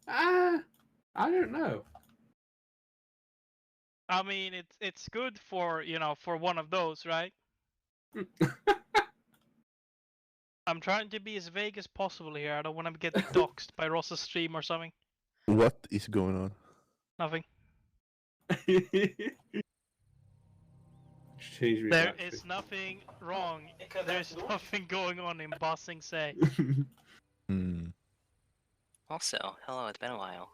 I don't know. I mean, it's good for, you know, for one of those, right? I'm trying to be as vague as possible here. I don't want to get doxxed by Ross's stream or something. What is going on? Nothing. Change me There back is to- nothing wrong. There's nothing going on in Bossing Say. Hmm. Also, hello, it's been a while.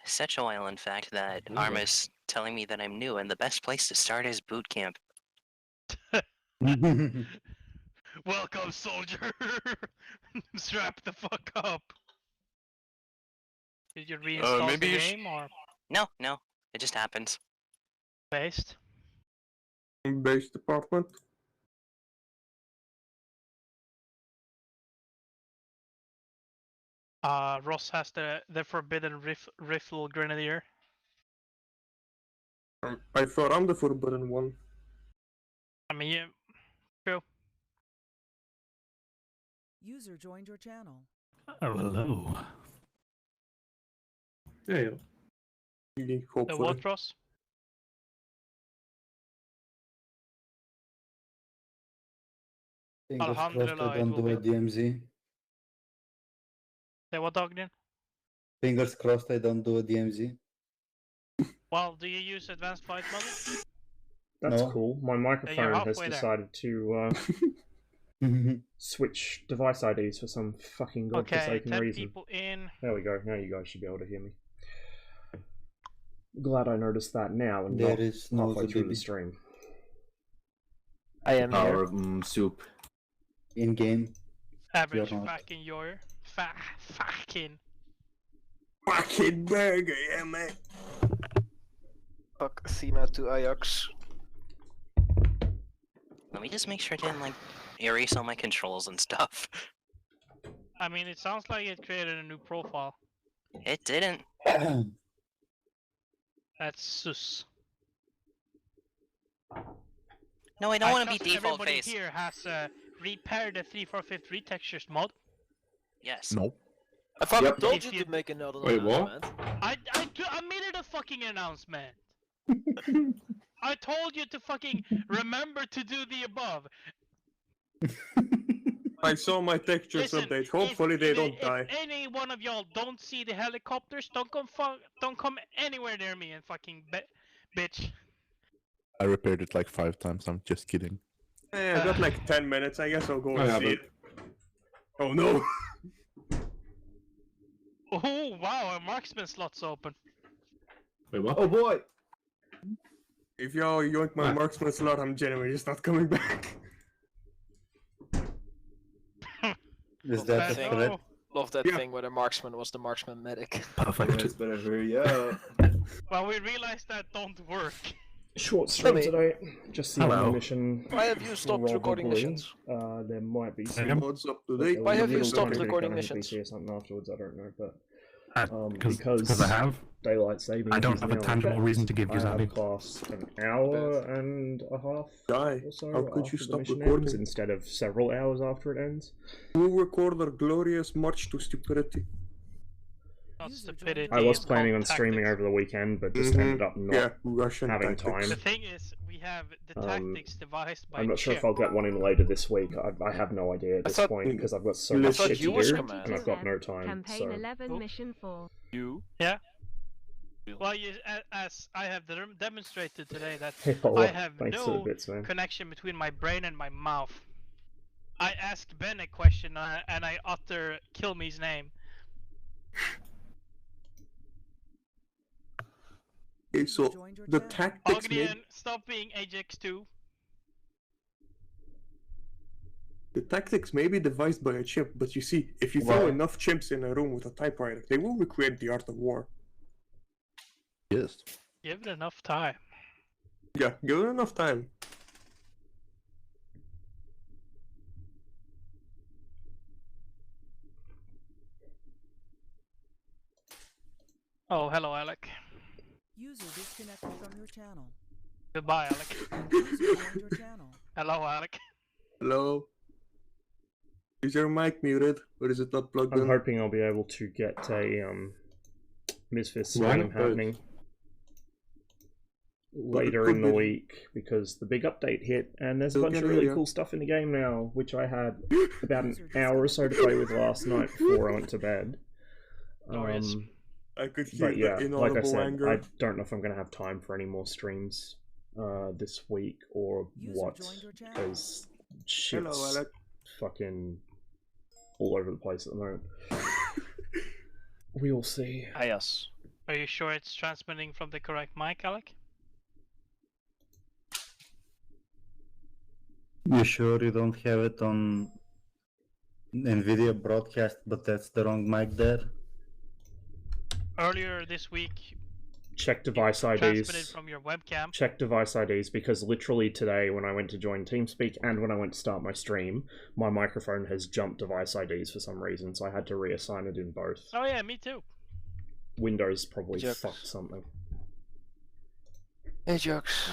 Such a while, in fact, that Ooh. Arma's telling me that I'm new, and the best place to start is boot camp. Welcome, soldier! Strap the fuck up! Did you reinstall maybe the you game or No, it just happens. based? Base department. Ross has the forbidden rifle grenadier. I thought I'm the forbidden one. I mean, yeah, true. User joined your channel. Oh, hello. Yeah. The Hopefully. what, Ross? Fingers crossed I Alhamdulillah, it don't will do a be. DMZ. Say what, Ogden? Fingers crossed I don't do a DMZ. Well, do you use advanced flight mode? That's No. cool. My microphone has halfway there. decided to switch device IDs for some fucking Okay, godforsaken 10 reason. people in. There we go. Now you guys should be able to hear me. Glad I noticed that now and There not is no halfway through the baby. stream. I am here. Power of soup. In game. Average You're not. fucking yoyer. Fucking. Fucking burger, yeah, man. Fuck Athena to Ajax. Let me just make sure I didn't, like, erase all my controls and stuff. I mean, it sounds like it created a new profile. It didn't. That's sus. No, I don't want to be trust default everybody face. here has repaired the 345 retextures mod. Yes. Nope. I fucking Yep. told If you you- to make another Wait, what? announcement. I made it a fucking announcement. I told you to fucking remember to do the above. I saw my textures Listen, update. Hopefully they don't if die. any one of y'all don't see the helicopters, don't come anywhere near me and fucking bitch. I repaired it like 5 times. I'm just kidding. I got like 10 minutes. I guess I'll go I and see haven't. it. Oh no! Oh wow, a marksman slot's open. Wait, what? Oh boy! If y'all yoink my What? marksman slot, I'm genuinely just not coming back. Is that the Thing. threat? Love that Yeah. thing where the marksman was the marksman medic. Perfect. better hurry up. Well, we realized that don't work. Short stream Let me- today. Just the Hello. one mission. Why have you stopped recording probably. missions? There might be some. Yep. What's up but today? there Why was a have you little stopped tiny bit of recording gonna missions? be or something afterwards. I don't know, but Because I have. daylight savings. I don't is have a now tangible checked. reason to give you, I have Zabi. class an hour and a half Die. or so How could after you the stop mission recording? ends instead of several hours after it ends. We'll record our glorious march to stupidity. Not User stupidity. joined I was it's planning on called streaming tactics. over the weekend, but just Mhm. ended up not. Yeah, Russian having tactics. The time. thing is, we have the tactics devised by I'm not sure Chip. if I'll get one in later this week. I have no idea at I this thought- point because I've got so I much thought shit you to was do, command. and I've got no time. Campaign So 11, Oh. Mission 4. You? Well, as I have demonstrated today that oh, I have thanks for the no bits, man. connection between my brain and my mouth. I ask Ben a question and I utter kill me's name. Okay, so Joined your the channel. tactics may Ognian, stop being Ajax 2. be devised by a chimp, but you see, if you throw Why? enough chimps in a room with a typewriter, they will recreate the art of war. Yes. Give it enough time. Yeah, give it enough time. Oh, hello, Alec. User disconnected from your channel. Goodbye, Alec. User joined your channel. Hello, Alec. Hello. Is your mic muted, or is it not plugged I'm in? hoping I'll be able to get a Misfits Why stream not both? happening later in the week because the big update hit and there's a bunch of really cool stuff in the game now, which I had about an hour or so to play with last night before I went to bed. Glorious. I could hear But yeah, the like I inaudible said, anger. I don't know if I'm going to have time for any more streams this week or User what, joined your channel. because Hello, shit's Alec. fucking all over the place at the moment. We will see. Ah, yes. Are you sure it's transmitting from the correct mic, Alec? You sure you don't have it on NVIDIA broadcast, but that's the wrong mic there? Earlier this week, Check device transmitted IDs. from your webcam. Check device IDs because literally today when I went to join TeamSpeak and when I went to start my stream, my microphone has jumped device IDs for some reason, so I had to reassign it in both. Oh yeah, me too. Windows probably Jokes. fucked something. Hey, jokes.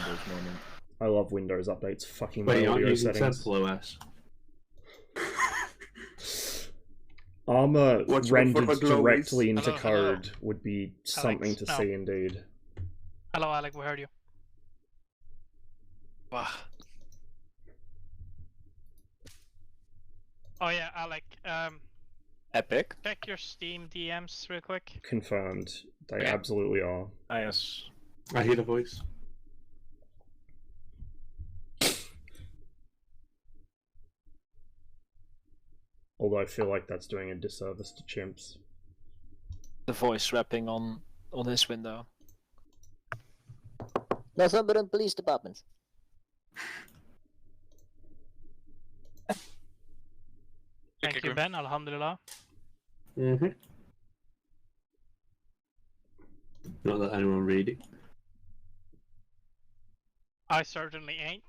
I love Windows updates. Fucking my Wait, aren't you audio using settings. Temple OS? Armor Watch out rendered for the glowies. directly into Hello, code would be something to no. see indeed. Hello, Alec. We heard you. Wow. Oh yeah, Alec. Epic. Check your Steam DMs real quick. Confirmed. They Yeah. absolutely are. Ah, yes. I hear the voice. Although I feel like that's doing a disservice to chimps. The voice rapping on his window. Northumberland Police Department. Thank you, Ben. Alhamdulillah. Mm-hmm. Not that anyone read it. I certainly ain't.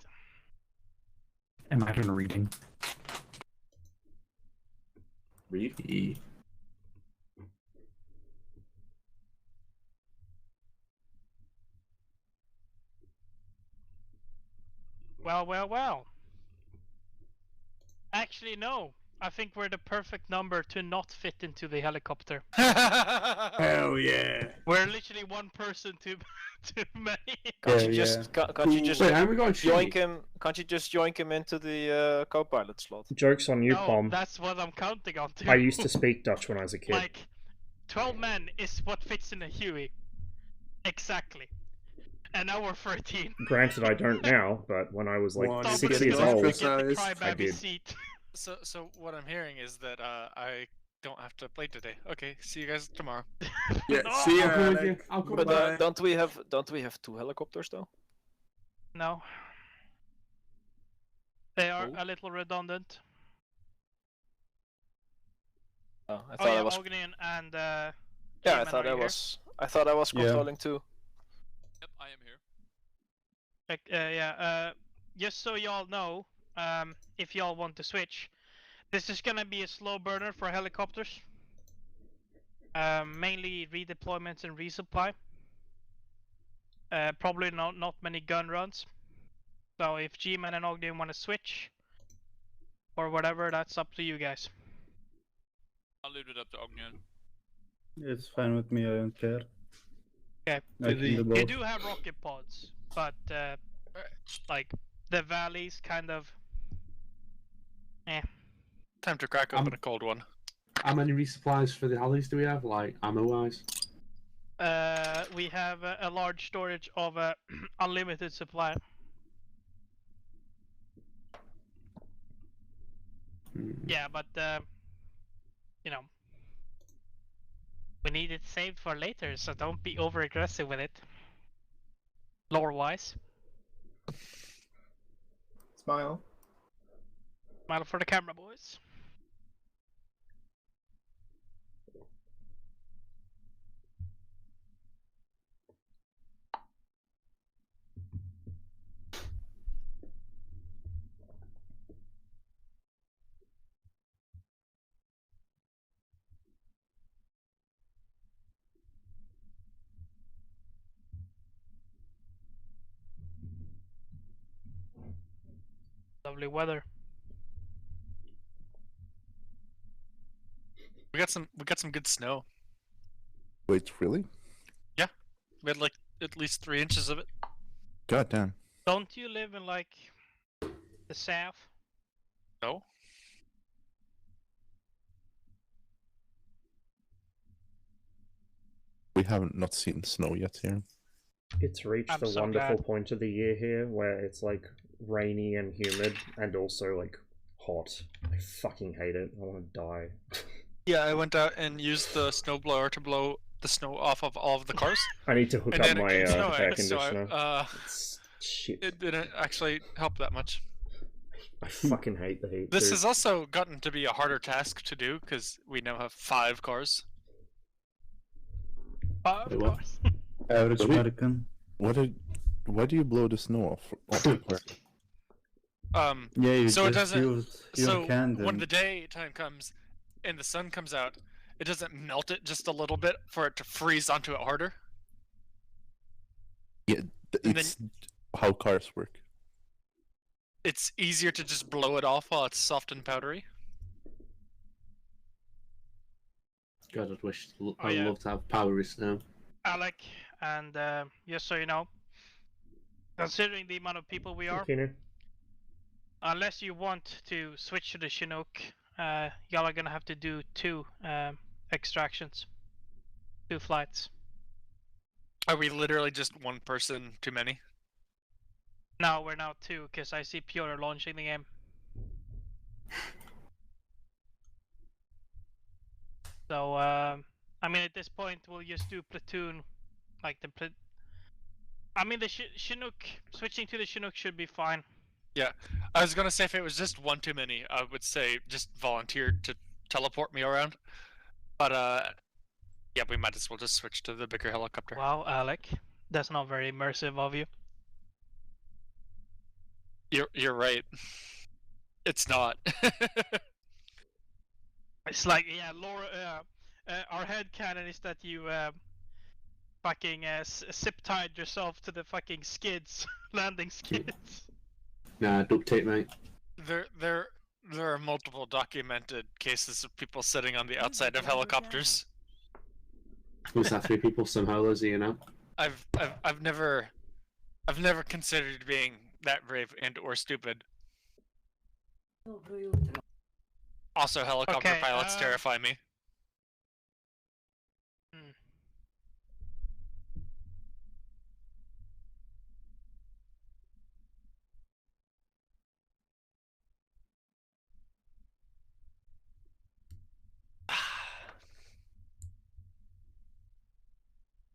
Imagine reading. Read E. Well, well, well. Actually, no. I think we're the perfect number to not fit into the helicopter. Hell yeah. We're literally one person too too many. Can't Yeah, you just yeah. can't you just Wait, haven't we got a yoink sheet? him? Can't you just yoink him into the co-pilot slot? Joke's on you, No, Pom. that's what I'm counting on too. I used to speak Dutch when I was a kid. Like, 12 men is what fits in a Huey. Exactly. And now we're 13. Granted, I don't now, but when I was like Wow, Stop 6 getting years getting old, the ostracized. crybaby did. seat. So what I'm hearing is that I don't have to play today. Okay, see you guys tomorrow. Yeah, No. see ya, I'll come with you. Alec. I'll come But with you. Bye. don't we have two helicopters though? No. They are Oh. a little redundant. Oh, I Oh thought yeah, I was. Ognian and Yeah, Cayman, are you here? I thought I was Yeah. controlling too. Yep, I am here. Just so y'all know, if y'all want to switch, this is gonna be a slow burner for helicopters. Mainly redeployments and resupply. Probably not many gun runs. So if G-Man and Ogden want to switch, or whatever, that's up to you guys. I'll leave it up to Ognian. It's fine with me, I don't care. Okay. I can do You both. do have rocket pods, but like the valleys kind of. Time to crack open a cold one. How many resupplies for the alleys do we have, like, ammo-wise? We have a large storage of unlimited supply. Yeah, but you know, we need it saved for later, so don't be over aggressive with it. Lore wise. Smile. Smile for the camera, boys. Lovely weather. We got some good snow. Wait, really? We had like at least 3 inches of it. God damn. Don't you live in like the south? No. We haven't not seen snow yet here. It's reached I'm the so wonderful glad. point of the year here where it's like rainy and humid and also like hot. I fucking hate it. I want to die. Yeah, I went out and used the snowblower to blow the snow off of all of the cars. I need to hook And up then it my keeps air snowing, so conditioner. It's, Shit. it didn't actually help that much. I fucking hate the heat. This dude. has also gotten to be a harder task to do because we now have 5 cars. Of Wait, what? course. Average Sorry? American. Why do you blow the snow off the car? Yeah, you So it just doesn't- use your So candle. when the daytime comes and the sun comes out, it doesn't melt it just a little bit for it to freeze onto it harder. Yeah, then- it's how cars work. It's easier to just blow it off while it's soft and powdery. God, I'd wish Oh, I'd yeah. love to have powdery snow. Alec, and just so you know, considering the amount of people we are, Keener. unless you want to switch to the Chinook, y'all are gonna have to do 2 extractions, 2 flights. Are we literally just one person too many? No, we're now 2 because I see Piotr launching the game. So I mean, at this point, we'll just do platoon, like the I mean, the Chinook switching to the Chinook should be fine. I was gonna say if it was just one too many, I would say just volunteer to teleport me around. But yeah, we might as well just switch to the bigger helicopter. Wow, Alec, that's not very immersive of you. You're right. It's not. It's like, yeah, Laura, our headcanon is that you fucking zip tied yourself to the fucking skids, landing skids. Nah, duct tape, mate. There are multiple documented cases of people sitting on the outside of helicopters. Was that 3 people somehow, Lizzie, you know? I've never considered being that brave and or stupid. Also, helicopter Okay, pilots terrify me.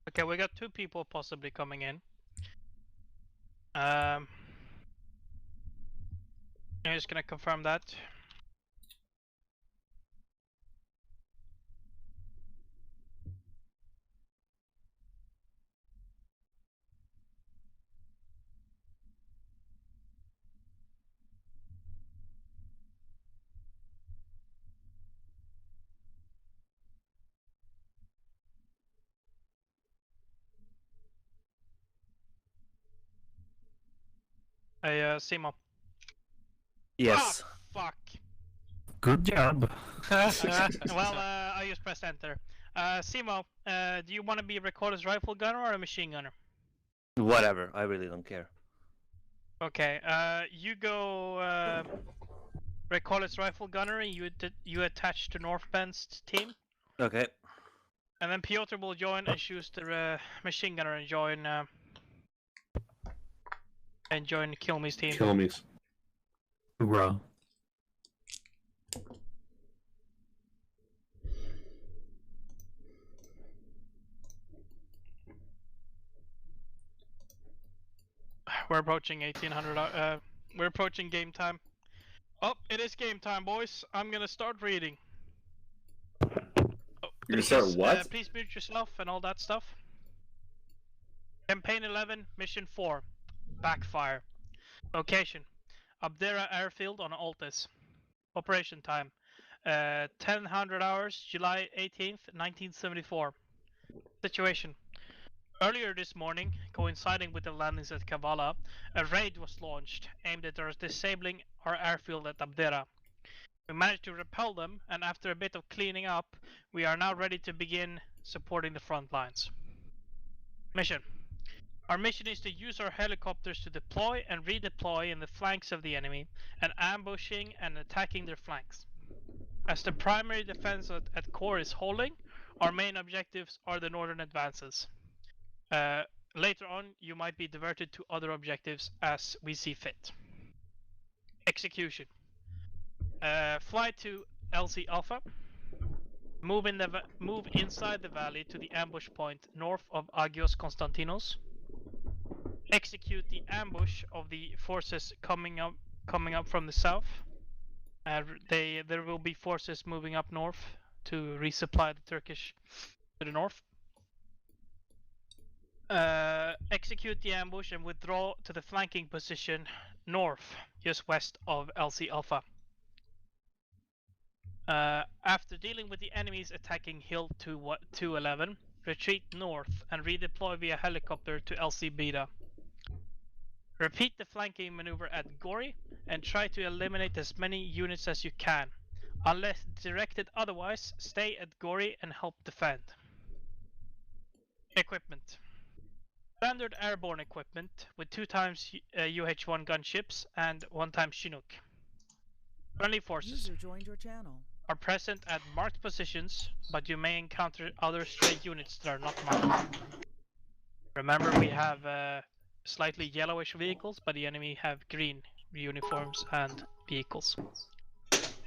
Okay, we got 2 people possibly coming in. I'm just gonna confirm that. Hey, Simo. Yes. Ah, fuck. Good job. Well, I just pressed enter. Simo, do you want to be a recorder's rifle gunner or a machine gunner? Whatever. I really don't care. Okay, you go recorder's rifle gunner and you attach to North Bend's team. Okay. And then Piotr will join and choose the machine gunner and join Kilme's team. Kill me. Bro. We're approaching 1800. We're approaching game time. Oh, it is game time, boys. I'm gonna start reading. Oh, You're gonna start what? Please mute yourself and all that stuff. Campaign 11, Mission 4, Backfire. Location: Abdera Airfield on Altis. Operation time: 1000 hours, July 18th, 1974. Situation: earlier this morning, coinciding with the landings at Kavala, a raid was launched aimed at disabling our airfield at Abdera. We managed to repel them, and after a bit of cleaning up, we are now ready to begin supporting the front lines. Mission. Our mission is to use our helicopters to deploy and redeploy in the flanks of the enemy, and ambushing and attacking their flanks. As the primary defense at core is holding, our main objectives are the northern advances. Later on, you might be diverted to other objectives as we see fit. Execution. Fly to LC Alpha. Move inside the valley to the ambush point north of Agios Konstantinos. Execute the ambush of the forces coming up from the south. There will be forces moving up north to resupply the Turkish to the north. Execute the ambush and withdraw to the flanking position north, just west of LC Alpha. After dealing with the enemies attacking Hill 211, retreat north and redeploy via helicopter to LC Beta. Repeat the flanking maneuver at Gori and try to eliminate as many units as you can. Unless directed otherwise, stay at Gori and help defend. Equipment. Standard airborne equipment with 2x UH-1 gunships and 1x Chinook. Friendly forces User joined your channel. are present at marked positions, but you may encounter other stray units that are not marked. Remember, we have slightly yellowish vehicles, but the enemy have green uniforms and vehicles.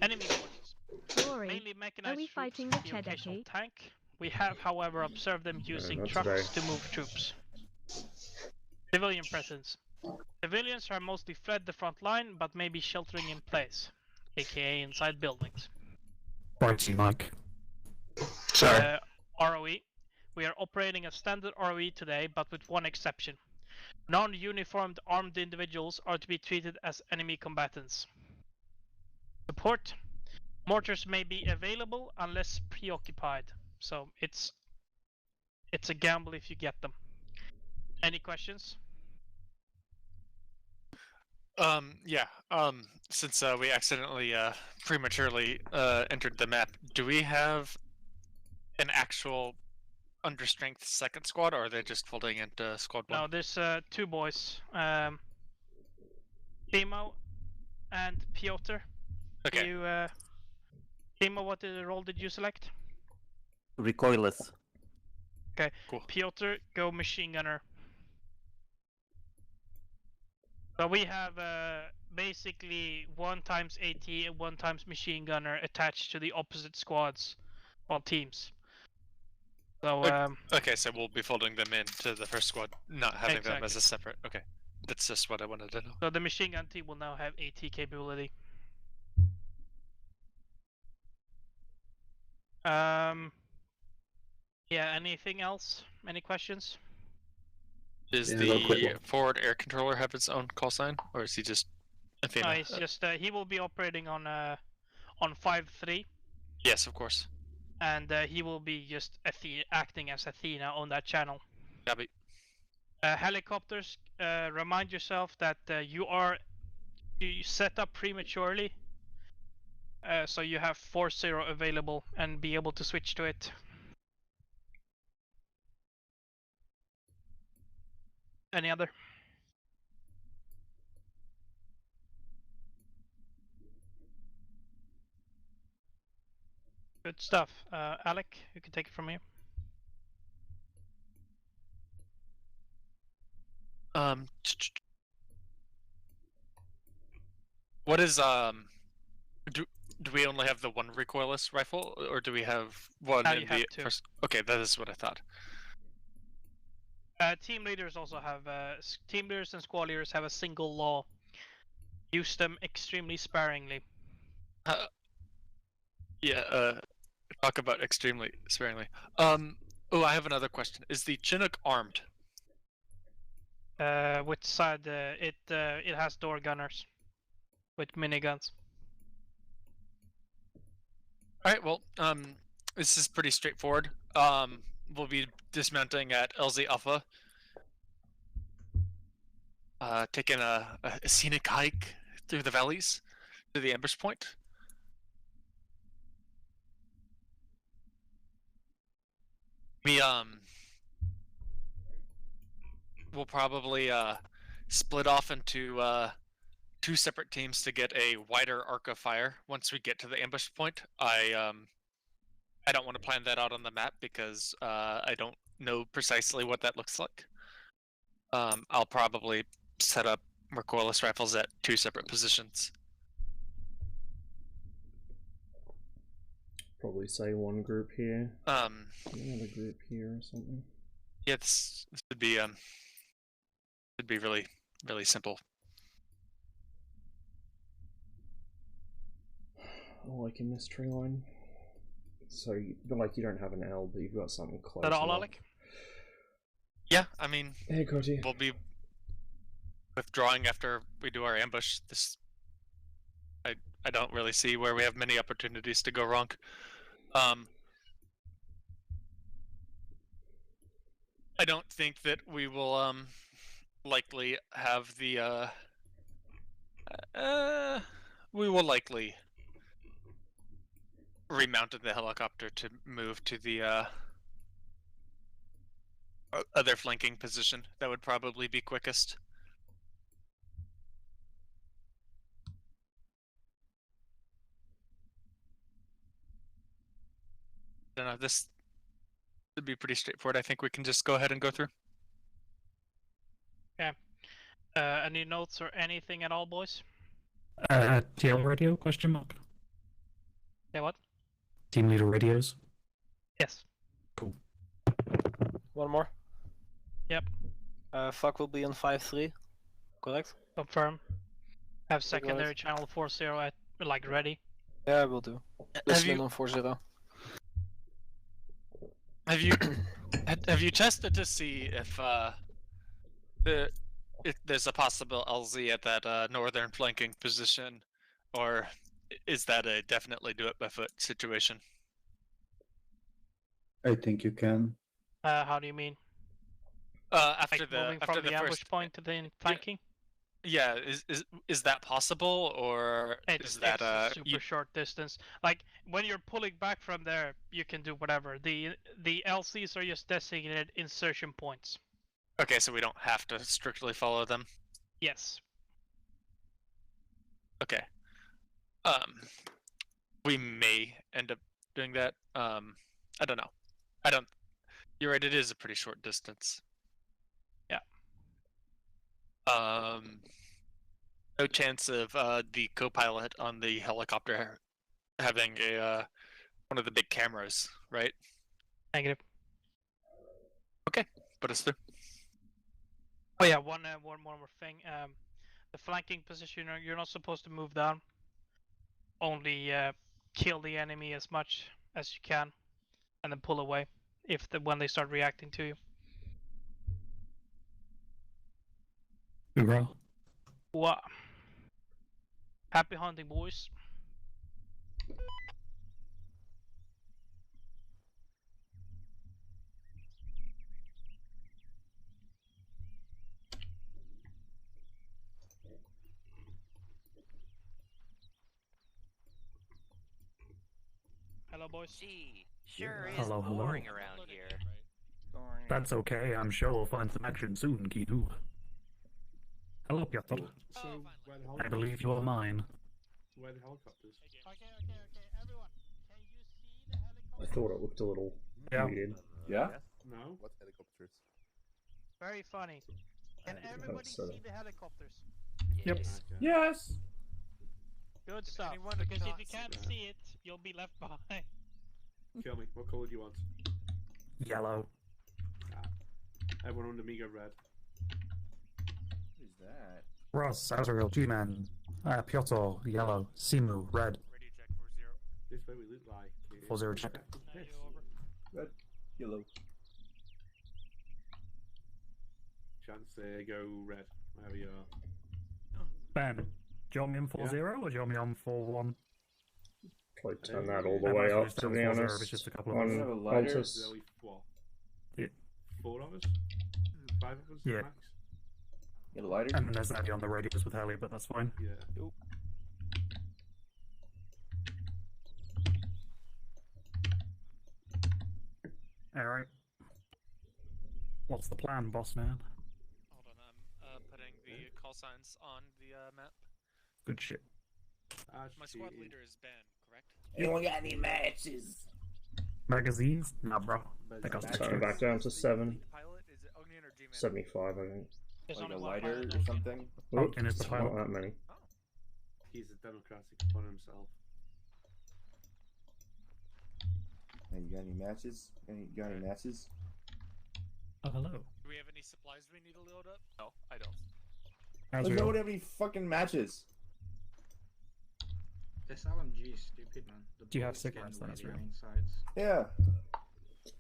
Enemy forces. Glory, Mainly mechanized are we troops fighting with the the occasional Chedeki? tank. We have, however, observed them using not trucks today. to move troops. Civilian presence. Civilians are mostly fled the front line, but may be sheltering in place, aka inside buildings. Pointing Mike. ROE. We are operating a standard ROE today, but with one exception. Non-uniformed armed individuals are to be treated as enemy combatants. Support. Mortars may be available unless preoccupied, so it's a gamble if you get them. Any questions? Yeah. Since we accidentally prematurely entered the map, do we have an actual understrength second squad, or are they just folding into squad one? No, there's two boys. Timo and Piotr. Okay. You, Timo, what role did you select? Recoilless. Okay. Cool. Piotr, go machine gunner. So we have basically 1x AT and 1x machine gunner attached to the opposite squads, well, teams. So Okay, so we'll be folding them into the first squad, not having them as Exactly. a separate. Okay, that's just what I wanted to know. so the machine gun team will now have AT capability. Yeah. Anything else? Any questions? Does Yeah, real quick the one. forward air controller have its own call sign, or is he just Athena? No, it's just he will be operating on 5-3, Yes, of course. and he will be just acting as Athena on that channel. Copy. Helicopters, remind yourself that you set up prematurely, so you have 4-0 available and be able to switch to it. Any other? Good stuff. Alec, you can take it from here. What is do we only have the one recoilless rifle, or do we have one Now in you have the two. first? Okay, that is what I thought. Team leaders also have team leaders and squad leaders have a single law: use them extremely sparingly. Yeah. Talk about extremely sparingly. Oh, I have another question. Is the Chinook armed? Which side? It has door gunners with miniguns. All right. Well, this is pretty straightforward. We'll be dismounting at LZ Alpha. Taking a scenic hike through the valleys to the ambush point. we'll probably split off into 2 separate teams to get a wider arc of fire once we get to the ambush point. I don't want to plan that out on the map because I don't know precisely what that looks like. I'll probably set up recoilless rifles at 2 separate positions. Probably say one group here, another group here or something. Yeah, this would be really, really simple. Like in this tree line. So, like, you don't have an L, but you've got something close. Is that all, enough. Alec? Yeah, I mean, Hey, Koji. we'll be withdrawing after we do our ambush. I don't really see where we have many opportunities to go wrong. I don't think that we will likely have the we will likely remount the helicopter to move to the other flanking position. That would probably be quickest. I don't know, this would be pretty straightforward. I think we can just go ahead and go through. Okay. Any notes or anything at all, boys? TL radio, question mark? Yeah, what? Team leader radios? Yes. Cool. One more. Yep. Fuck will be on 5-3, correct? Confirm. Have secondary channel 40 at, like, ready. Yeah, we'll do. Listening on 40. Have you tested to see if there's a possible LZ at that northern flanking position, or is that a definitely do it by foot situation? I think you can. How do you mean? After like the moving from the ambush first point to the flanking? Yeah, is that possible, or is that it's super short distance? Like when you're pulling back from there, you can do whatever. The LCs are just designated insertion points. Okay, so we don't have to strictly follow them. Yes. Okay. We may end up doing that. I don't know. You're right. It is a pretty short distance. Yeah. No chance of the co-pilot on the helicopter having a one of the big cameras, right? Negative. Okay, put us through. Oh yeah, one more thing. The flanking position, you're not supposed to move down. Only kill the enemy as much as you can, and then pull away when they start reacting to you. Hoorah. Wow. Happy hunting, boys. Hello, boys. Gee, sure is Hello, hello. boring around here. That's okay, I'm sure we'll find some action soon, Kitu. Hello, Piotr. So, where the I believe you're mine. Where the helicopters? Okay, everyone. Can you see the helicopter? I thought it looked a little weird. Yeah? No. What helicopters? Very funny. Can everybody see the helicopters? Yep. Yes! Good stuff. Because if you can't see it, you'll be left behind. Kill me. What colour do you want? Yellow. Everyone under me go red. What is that? Ross, Azrael, G-Man. Piotr, yellow. Simu, red. Radio check 40. This way we look like. 40 check. Red, yellow. Chance go red. Wherever you are. Ben, do you want me on 40 or do you want me on 41? Probably turn that all the way up, to be honest. It's just a couple of On us. have a lighter? Altus. There we what? Yeah. 4 of us? 5 of us? Yeah. Max? Get a lighter? And then there's Navi on the radios with Heli, but that's fine. Yeah. Alright. What's the plan, boss man? Hold on, I'm putting the call signs on the map. Good shit. My squad leader is Ben, correct? Anyone got any matches? Magazines? Nah, bro. They got So back down to 7. Pilot, is it Ognian or G-Man? 75, I think. There's Like only a one lighter pilot. or something? Oops, and it's the not pilot. that many. He's a democratic upon himself. Hey, you got any matches? Got any matches? Oh, hello. Do we have any supplies we need to load up? No, I don't. How's There's it nobody going? have any fucking matches. This LMG is stupid, man. The Do you have bullets cigarettes get then, in as the way well? insides. Yeah.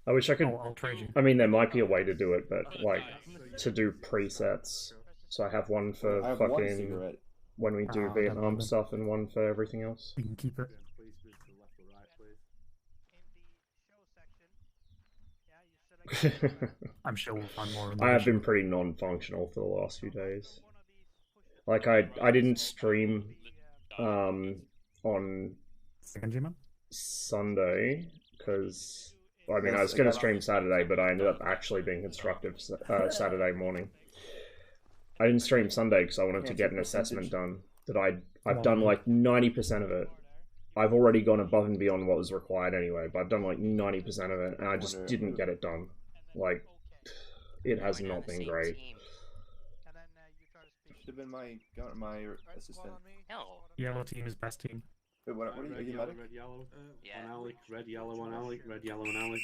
I wish I could. I'll trade you. I mean, there might be a way to do it, but like to do presets. So I have one for I have one fucking cigarette. when we do Oh, Vietnam then. stuff, and one for everything else. You can keep it. Please move to the left or right, please. In the show section, yeah, you select I'm sure we'll find more in the I have mission. been pretty non-functional for the last few days. Like I didn't stream on Second G-Man? Sunday because I mean I was gonna stream Saturday, but I ended up actually being constructive Saturday morning. I didn't stream Sunday because I wanted to get an assessment done. That I've done like 90% of it. I've already gone above and beyond what was required anyway, but I've done like 90% of it, and I just didn't get it done. Like, it has not been great. and then you try to speak. Should have been my assistant. Hell. Yellow team is best team. Wait, what are Red, you yellow, medic? red, yellow. Yeah. One alley, red, yellow, one alley, red, yellow, one alley.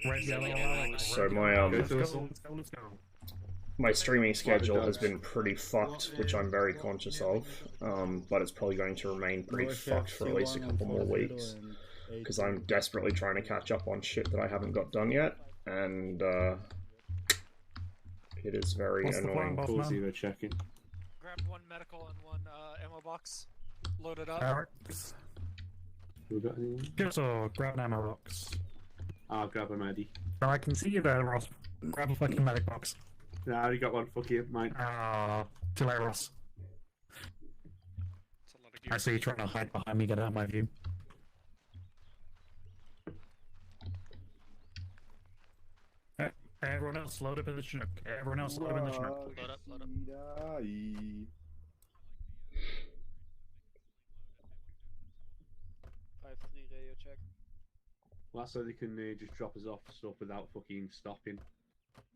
Red, yellow, yellow. So my Let's go, Let's let's go, let's go. my streaming schedule has been pretty fucked, which I'm very conscious of. But it's probably going to remain pretty fucked for at least a couple more weeks, because I'm desperately trying to catch up on shit that I haven't got done yet, and it is very What's the plan, annoying. boss Four man? zero checking. Grab one medical and one ammo box. Load it up. Alright. We got anyone? Just grab an ammo box. I'll grab a medi. Oh, I can see you there, Ross. Grab a fucking medic box. Nah, I already got one. Fuck you, mine. Too late, Ross. It's a lot of gear. I see you trying to hide behind me, get out of my view. Everyone else, load up in the Chinook. Everyone else, load up in the Chinook. Load up, load up. Die. 5-3 radio check. Well, so they can just drop us off stuff without fucking stopping.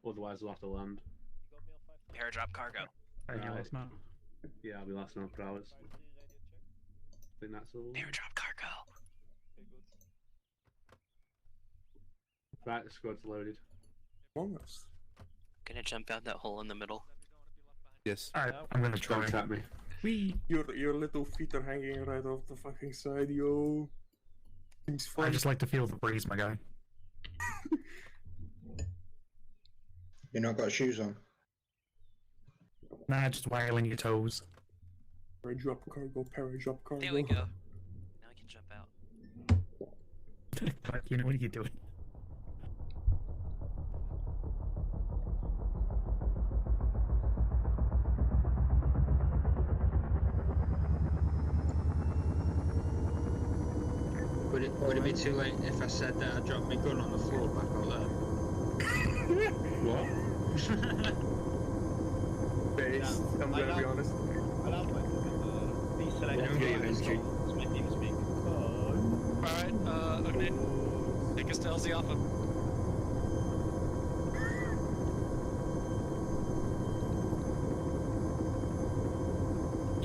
Otherwise, we'll have to land. You got me on 5-3. Airdrop cargo. Thank you, Ross, man. Yeah, I'll be lasting on for hours. 5-3 radio check. I think that's all. Airdrop cargo. Okay, good. Right, the squad's loaded. Almost. Gonna jump out that hole in the middle. Yes. Alright, I'm gonna try. Don't tap me. Wee! Your little feet are hanging right off the fucking side, yo. Seems fun. I just like to feel the breeze, my guy. You not got shoes on? Nah, just wiggling your toes. Paradrop cargo, paradrop cargo. There we go. Now I can jump out. You know what are you doing? Would it be too late if I said that I dropped my gun on the floor back out there? What? Based, I'm gonna be honest. Alright, Ognian. Take us to LZ Alpha.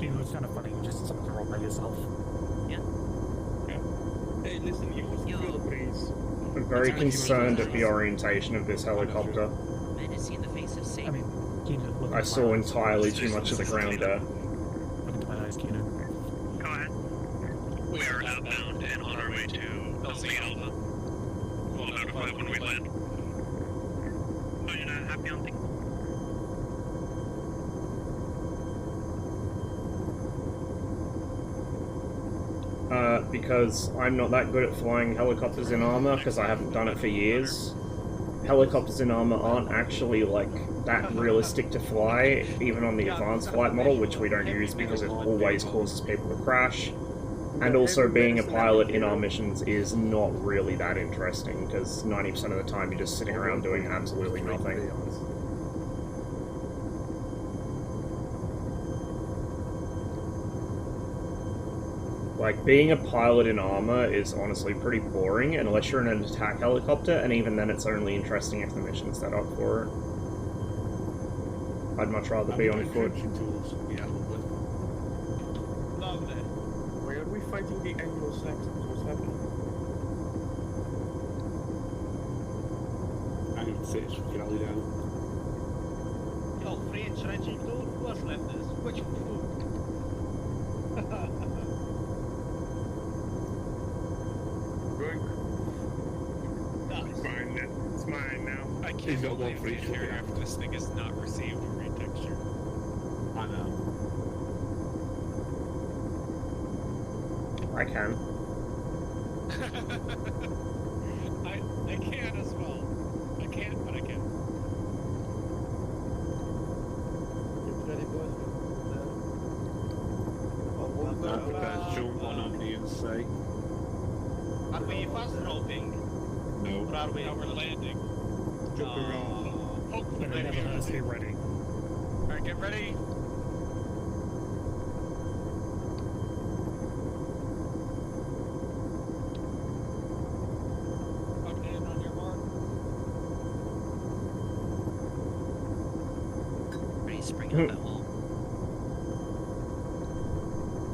You know, it's kind of funny, you just something wrong by yourself. Hey, listen, you must feel the breeze. I'm very concerned at the orientation of this helicopter. Man is seen the face of Satan. I mean, Keenan, look I at saw my- entirely too much of the ground there. Look into my eyes, Keenan. Go ahead. We are outbound and on our way to LZ Alpha. We'll notify when we land. Oh, you're not happy on things? Because I'm not that good at flying helicopters in armor, because I haven't done it for years. Helicopters in armor aren't actually, like, that realistic to fly, even on the advanced flight model, which we don't use because it always causes people to crash. And also, being a pilot in our missions is not really that interesting, because 90% of the time you're just sitting around doing absolutely nothing. Like, being a pilot in armor is honestly pretty boring unless you're in an attack helicopter, and even then it's only interesting if the mission's set up for it. I'd much rather be on foot. Yeah, Lovely. Why are we fighting the Anglo-Saxons? What's happening? I need to say it's rally down. Yo, French Reggie Tour, what's left this? Which food? It's mine now. It's mine now. I can't believe the interior of this thing has not received a retexture. I know. I can. I can as well. I can't, but I can. Prepare to jump on the inside. Are we fast roping? No. Or are we? Now we're landing. Jumping around. Hopefully, Stay ready. Alright, get ready. Up in on your mark. Ready to spring up that hole.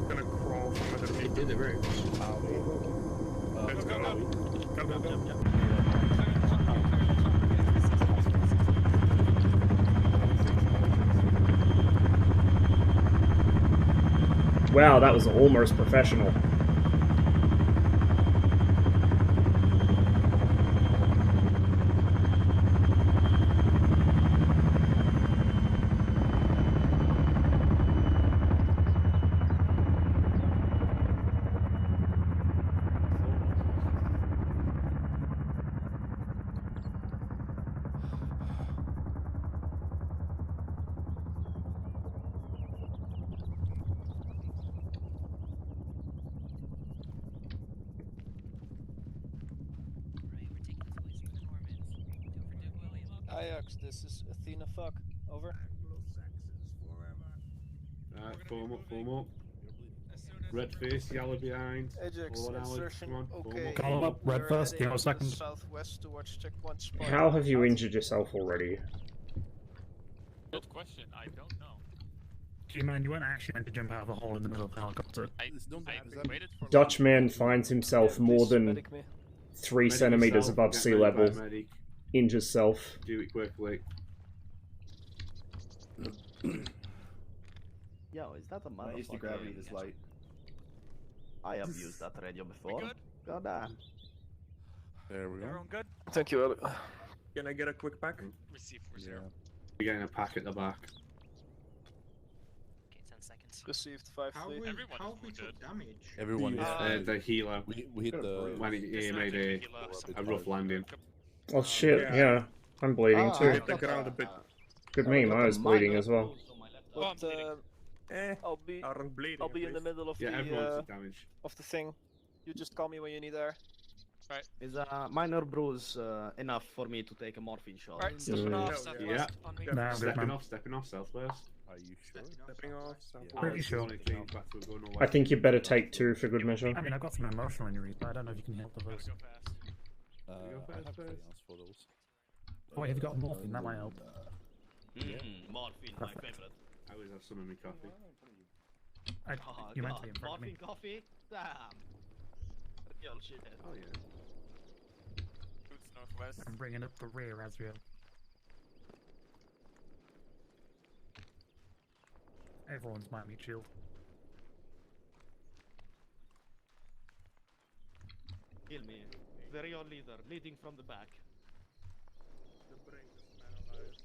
Gonna crawl from under me. Did it very Let's go. Go. Wow, that was almost professional. Ajax, this is Athena Fuck. Over. Alright, form up. Red face, yellow behind. Ajax, Hold on, Alex, insertion, come on, okay. Call up, red We're first, heading yellow second. Southwest towards checkpoint spot. How have you injured yourself already? Good question. I don't know. G-Man, you weren't actually meant to jump out of the hole in the middle of the helicopter. I waited for. Dutchman finds himself more than 3 Medic centimeters yourself, above get sea medic by level. medic. Injures self. Do it quickly. Yo, is that a motherfucker? I used to gravity this light. I have used that radio before. God damn. There we go. Everyone good? Thank you, Elliot. Can I get a quick pack? Receive 4-0. You're getting a pack at the back. Okay, 10 seconds. Received 5-3. Everyone we took damage? Everyone The healer. we hit the When he made a rough landing. Oh shit, yeah. I'm bleeding too. Hit the ground a bit. Good meme, I was bleeding as well. But, I'll be Aren't bleeding. I'll be in the middle of Yeah, the everyone took damage. of the thing. You just call me when you need air. Right. Is a minor bruise enough for me to take a morphine shot? Alright, stepping off, southwest Yeah. on me. Nah, I'm good, man. Stepping off, southwest. Are you sure? Stepping off. Pretty sure. I think you better take 2 for good measure. I mean, I've got some emotional injuries, but I don't know if you can help with those. I have crayons for those. Oh, have you got morphine? That might help. Morphine, my favorite. I always have some in my coffee. You meant to be in front of me. Morphine coffee? Damn. Real shithead. Oh yeah. Boots northwest. I'm bringing up the rear, Azriel. Everyone's might be chill. Kill me. Very old leader, leading from the back. The bravest man alive.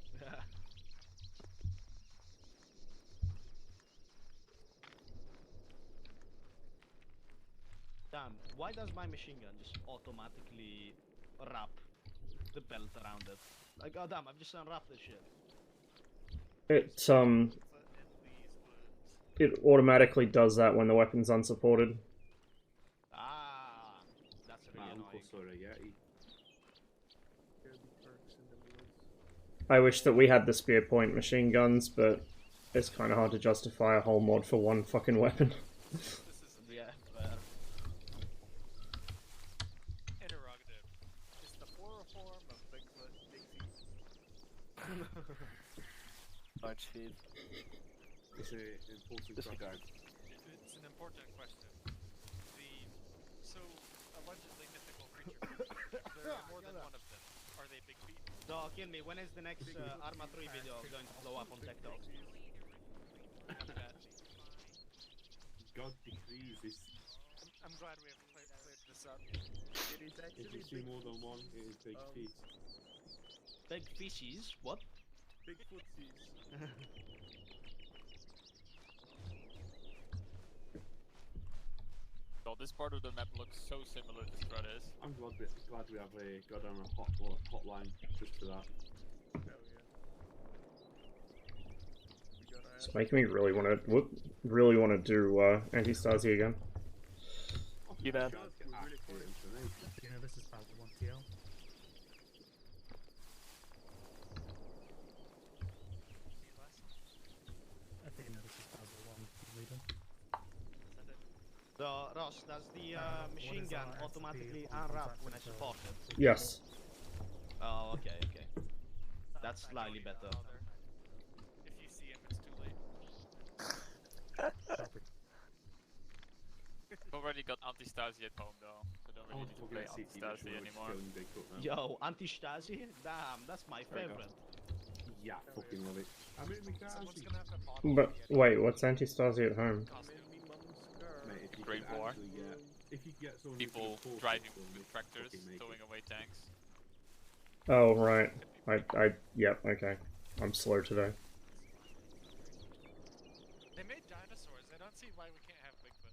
Damn, why does my machine gun just automatically wrap the belt around it? Like, oh damn, I've just unwrapped this shit. It automatically does that when the weapon's unsupported. Ah, that's really annoying. I wish that we had the spear point machine guns, but it's kind of hard to justify a whole mod for one fucking weapon. Yeah, fair. Large feed. It's an important Disregard. It's an important question. So allegedly mythical creatures. There are more than one of them. Are they big feet? So, kill me, when is the next Arma 3 video going to blow up on TikTok? God decrees this. I'm glad we have cleared this up. It is If actually you see more than one, it is big feet. Big fishies? What? big footsies. Well, this part of the map looks so similar to Stratus. I'm glad we have got on a hotline just for that. Hell yeah. We got It's making me really want to do Anti-Stasi again. You man. You know, this is part 1 TL. I think this is part 1 reader. So, Ross, does the machine gun automatically unwrap when I support it? Yes. Oh, okay, okay. That's slightly better. If you see him, it's too late. I've already got Anti-Stasi at home though, so don't really need to play Anti-Stasi anymore. Yo, Anti-Stasi? Damn, that's my favorite. Yeah, fucking love it. I mean, we can't Someone's actually... gonna have to model But wait, what's Anti-Stasi at home? Mate, if you Great could war. actually if you get someone who can People afford driving it, with they'll tractors, fucking make towing it. away tanks. Oh right. Yep. Okay. I'm slow today. They made dinosaurs. I don't see why we can't have Bigfoot.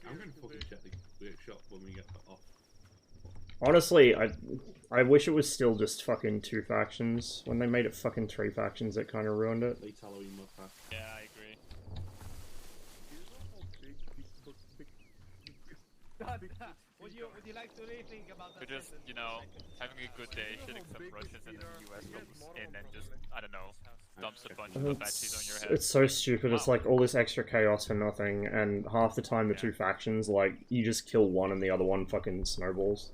I'm gonna fucking check the workshop when we get off. Honestly, I wish it was still just fucking 2 factions. When they made it fucking 3 factions, it kind of ruined it. Late Halloween motherfucker. Yeah, I agree. Would you like to rethink about that? We're just, you know, having a good day, shitting some Russians, and then the US comes in and just, I don't know, dumps a bunch of Apaches on your head. It's so stupid. It's like all this extra chaos for nothing, and half the time the 2 factions, like, you just kill one and the other one fucking snowballs.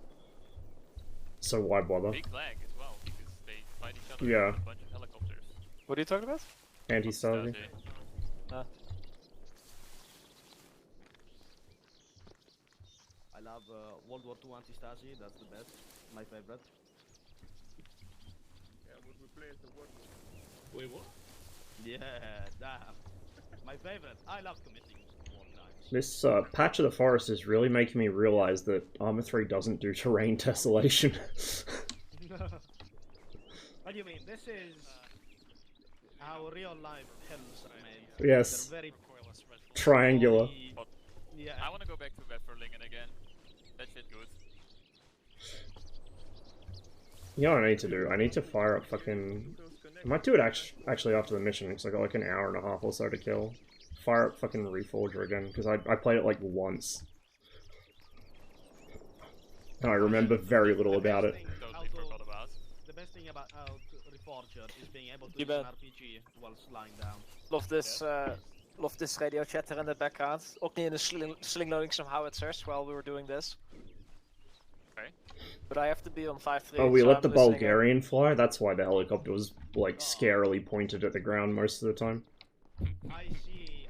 So why bother? Big lag as well, because they fight each other Yeah. with a bunch of helicopters. What are you talking about? Anti-Stasi. Ah. I love World War II Anti-Stasi, that's the best. My favorite. Yeah, would we play as the World War? Wait, what? Yeah, damn. My favorite. I love committing war crimes. This patch of the forest is really making me realize that Arma 3 doesn't do terrain tessellation. What do you mean? This is how real life hills are made. Yes. They're very Triangular. Yeah. I want to go back to Weferlingen again. That shit good. You know what I need to do? I need to fire up fucking... I might do it actually after the mission, because I got like an hour and a half or so to kill. Fire up fucking Reforger again, because I played it like once. And I remember very little about it. Totally forgot about. The best thing about how to Reforger is being able to You use an bet. RPG whilst lying down. Love this radio chatter in the background. Ook niet in de slingloading some howitzers while we were doing this. Okay. But I have to be on 5-3. Oh, we so let I'm the listening in. Bulgarian fly? That's why the helicopter was, like, scarily pointed at the ground most of the time. I see.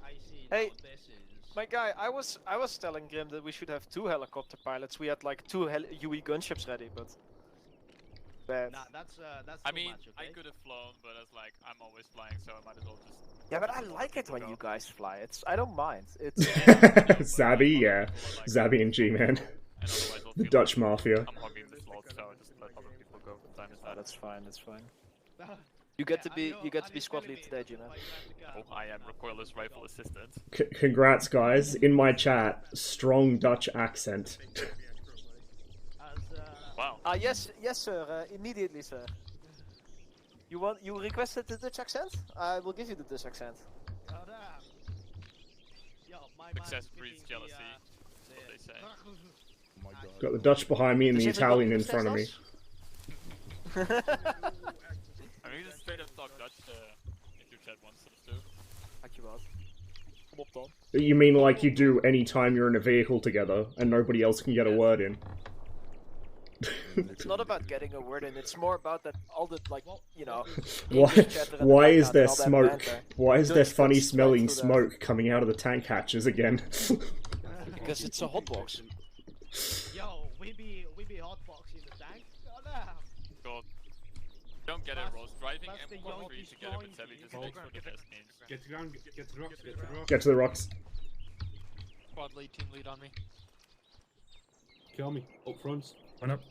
Hey, Now this is... my guy, I was telling Grim that we should have 2 helicopter pilots. We had like 2 UE gunships ready, but... Bad. Nah, that's I too mean, much, okay? I could have flown, but I was like, I'm always flying, so I might as well just... Yeah, but I like it when you guys fly. I don't mind. It's... Zabby, yeah. Zabby and G-Man. The Dutch Mafia. I'm hogging the slot, so just let other people go from time to time. That's fine, that's fine. You get to be squad lead today, Gina. Oh, I am recoilless rifle assistant. Congrats, guys. In my chat, strong Dutch accent. Wow. Yes, sir. Immediately, sir. You requested the Dutch accent? I will give you the Dutch accent. Oh, damn. Yo, my Success man breeds speaking jealousy. That's what they say. Oh my god. Got the Dutch behind me and Does the everybody Italian in front of me. I mean, just straight up talk Dutch if your chat wants us to. Dankjewel. Kom op dan. You mean like you do any time you're in a vehicle together and nobody else can get a word in? It's not about getting a word in. It's more about that all the like, you know. Why? English chatter in the Why is background there and all that smoke? banter. Why is there Dutch funny cuts smelling right through smoke coming out of the tank hatches again? Because it's a hotbox. Yo, we be hotbox in the tank. Goddamn. God. Don't get it, Rose. Driving Plus the M13 Yankees together with flying Sally just to makes you. for the best names. Get to the ground, get to the rocks, get to the rocks. Get to the rocks. Squad lead, team lead on me. Kill me, up front. One up.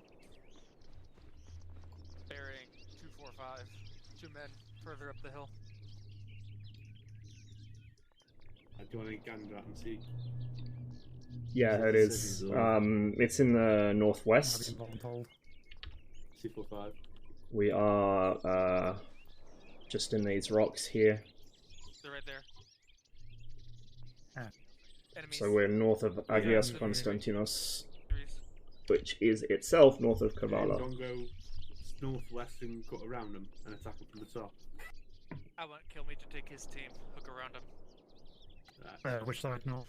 Bearing 245. 2 men further up the hill. Do you want to gander at and see? Yeah, it is. It's in the northwest. C45. We are just in these rocks here. They're right there. Enemies. So we're north of Agios Konstantinos, which is itself north of Kavala. Don't go northwest and cut around them and attack them from the top. I want Kill Me to take his team, hook around him. Which side? North?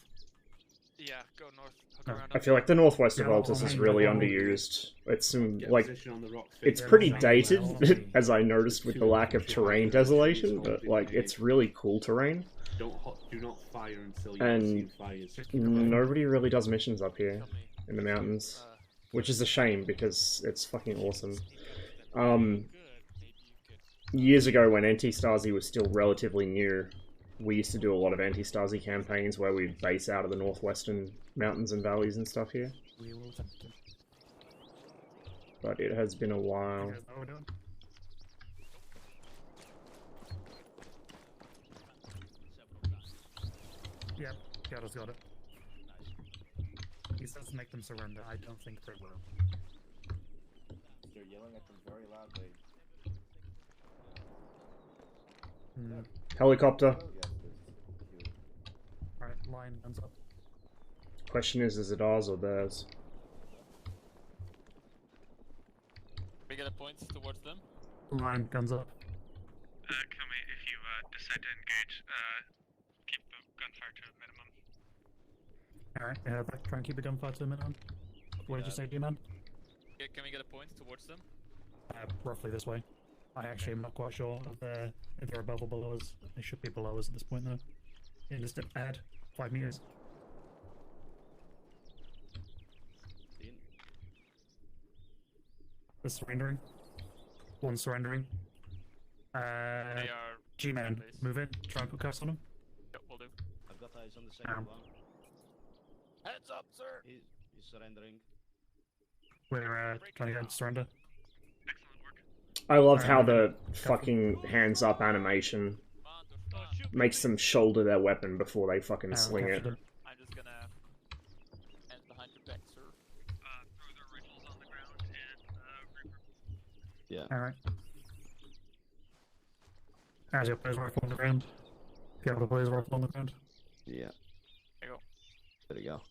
Yeah, go north, hook around I him. feel like the northwest of Yeah, Altus is really underused. It's some, Get like, position on the rocks, it's face pretty down. dated, as I noticed with the lack of terrain desolation, but like it's really cool terrain. Do not fire until you And see fires. nobody really does missions up here in the mountains, which is a shame because it's fucking awesome. Years ago when anti-Stasi was still relatively new, we used to do a lot of anti-Stasi campaigns where we'd base out of the northwestern mountains and valleys and stuff here. We will attempt it. But it has been a while. You guys know what we're doing? Yep, Garo's got it. He says make them surrender. I don't think they will. They're yelling at them very loudly. Helicopter. Alright, line guns up. Question is it ours or theirs? We get a points towards them. Line guns up. Kill me if you decide to engage. Keep the gunfire to a minimum. Alright, try and keep the gunfire to a minimum. What did you say, D-man? Can we get a point towards them? Roughly this way. I actually am not quite sure if they're above or below us. They should be below us at this point, though. Yeah, just add 5 meters. They're surrendering. One surrendering. They are... G-man, move in. Try and put cuffs on them. Yep, will do. I've got eyes on the second one. Heads up, sir! He's surrendering. We're trying to get him to surrender. I love how the fucking hands up animation makes them shoulder their weapon before they fucking sling it. I'm just gonna end behind your back, sir. Throw their rifles on the ground and Yeah. Alright. As your player's rifle on the ground. The other player's rifle on the ground. Yeah. There you go. There you go.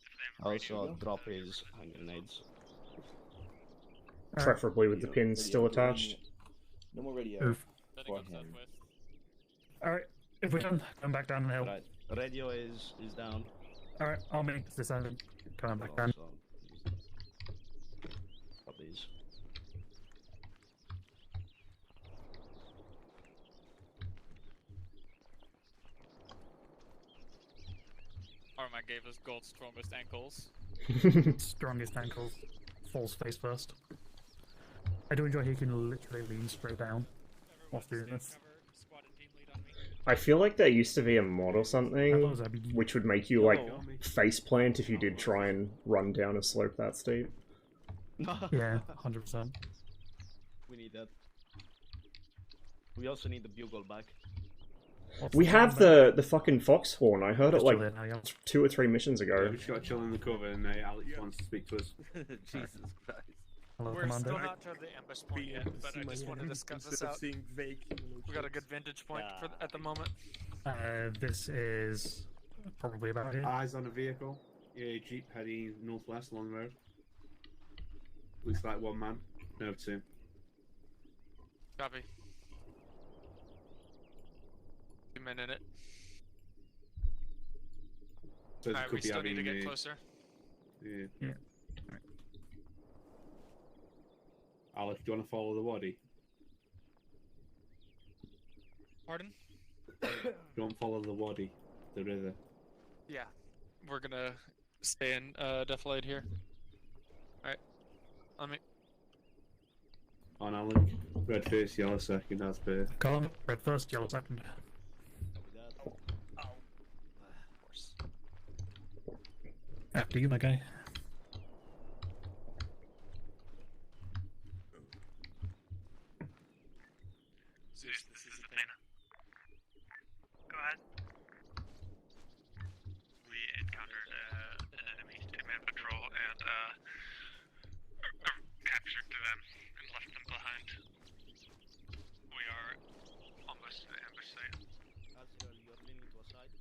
Also, drop his hand grenades. Preferably with the pins still attached. No more radio. Move. Beforehand. Alright, if we're done, come back down the hill. Right. Radio is down. Alright, army is descending. Coming back down. Drop these. Arma gave us gold's strongest ankles. Strongest ankles. Falls face first. I do enjoy how you can literally lean straight down whilst doing this. I feel like there used to be a mod or something which would make you like face plant if you did try and run down a slope that steep. Yeah, 100%. We need that. We also need the bugle back. We have the fucking foxhorn. I heard it Just like chill there now, 2 or 3 missions ago. We just got to chill in the cover and Alex wants to speak to us. Jesus Christ. Hello, We're Commander. still not to the ambush point yet, but I just wanted to scout this out. We got a good vantage point at the moment. This is probably about here. Eyes on a vehicle. Yeah, Jeep heading northwest along the road. Looks like one man. No, two. Copy. 2 men in it. So Alright, we still need to get closer. Yeah. Yeah. Alec, do you want to follow the wadi? Pardon? Don't follow the wadi, the river. Yeah. We're gonna stay in defilade here. Alright. Let me. On Alec. Red first, yellow second, as per. Column, red first, yellow second. After you, my guy. Zeus, this is Athena. Go ahead. We encountered an enemy two-man patrol and captured them and left them behind. We are almost to the ambush site. Azrael, you're leaning to a side.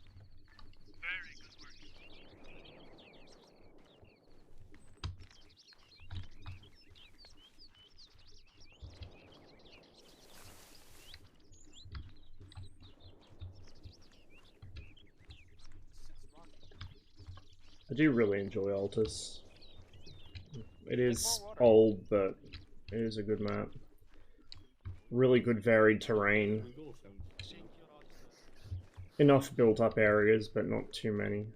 Very good work. I do really enjoy Altus. It is old, but it is a good map. Really good varied terrain. Enough built-up areas, but not too many.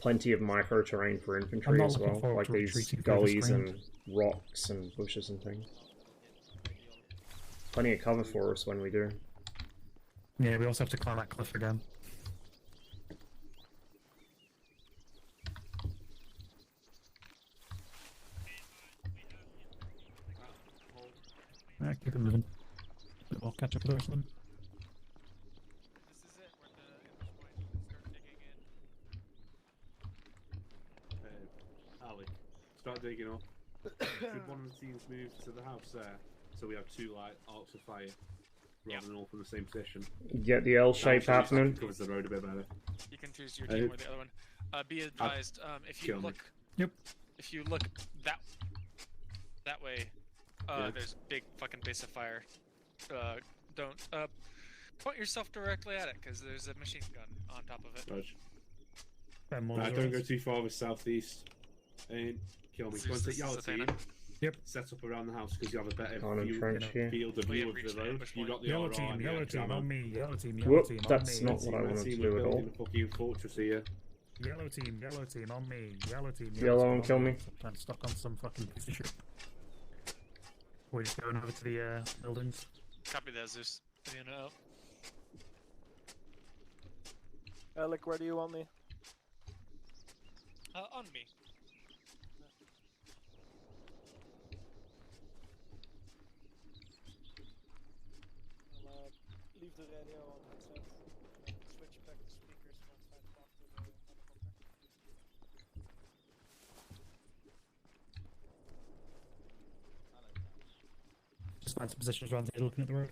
Plenty of micro-terrain for infantry as well, like these gullies and rocks and bushes and things. Plenty of cover for us when we do. Yeah, we also have to climb that cliff again. Alright, keep it moving. We'll catch up with the rest of them. This is it. We're at the ambush point. Start digging in. Ali, start digging up. Should one of the teams move to the house there, so we have two arcs of fire, rather than all from the same position? Get the L shape happening. Covers the road a bit better. You can choose your team or the other one. Be advised, if you kill me. look, if you look that way, Yeah. there's a big fucking base of fire. Don't point yourself directly at it, because there's a machine gun on top of it. Right, don't go too far with southeast. And kill me. Go and take yellow team. Yep. Set up around the house because you have a better Can't entrench here. field of view of the road. You got the Yellow RR team, and yellow the team ammo. on me, yellow team, Whoop, on that's me. not what I wanted to do at all. The fucking fortress here. Yellow team on me, yellow team, Yellow and team kill on me. I'm stuck on some fucking piece of shit. We're just going over to the buildings. Copy that, Zeus. Out. Alec, where do you want me? On me. I'll leave the radio on headset. Switch back to speakers once I talk to the helicopter. Just find some positions around here looking at the road.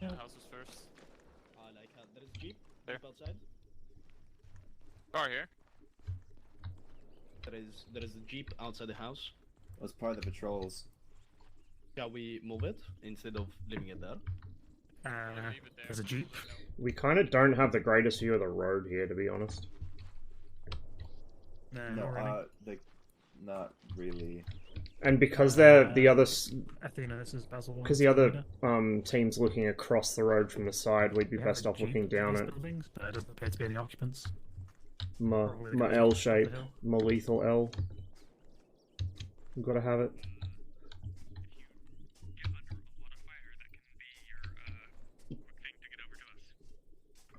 Houses first. I like how there is a jeep. There. Jeep outside. Car here. There is a jeep outside the house. Was part of the patrols. Shall we move it instead of leaving it there? There's a jeep. We kind of don't have the greatest view of the road here, to be honest. No, not really. And because they're the other, Athena, this is Basil. because the other team's looking across the road from the side, we'd be We best have a off jeep looking in down these it. buildings, but it doesn't appear to be any occupants. My Probably my goes L up the shape, hill. my lethal L. We've got to have it.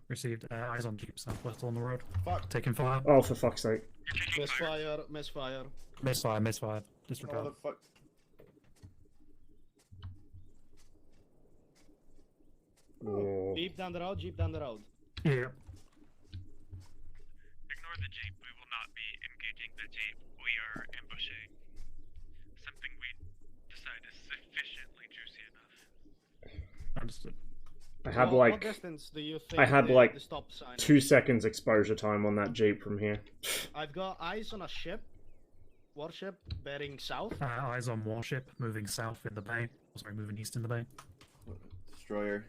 Received eyes on jeep southwest on the road. Taking fire. Oh, for fuck's sake! Misfire, misfire. Misfire, misfire. Disregard. Motherfuck. Oh. Jeep down the road, jeep down the road. Yeah. Ignore the jeep. We will not be engaging the jeep. We are ambushing something we decide is sufficiently juicy enough. Understood. I had What like distance do you think I had the like stop sign 2 is? seconds exposure time on that jeep from here. I've got eyes on a ship, warship bearing south. Eyes on warship moving south in the bay. Oh, sorry, moving east in the bay. Destroyer.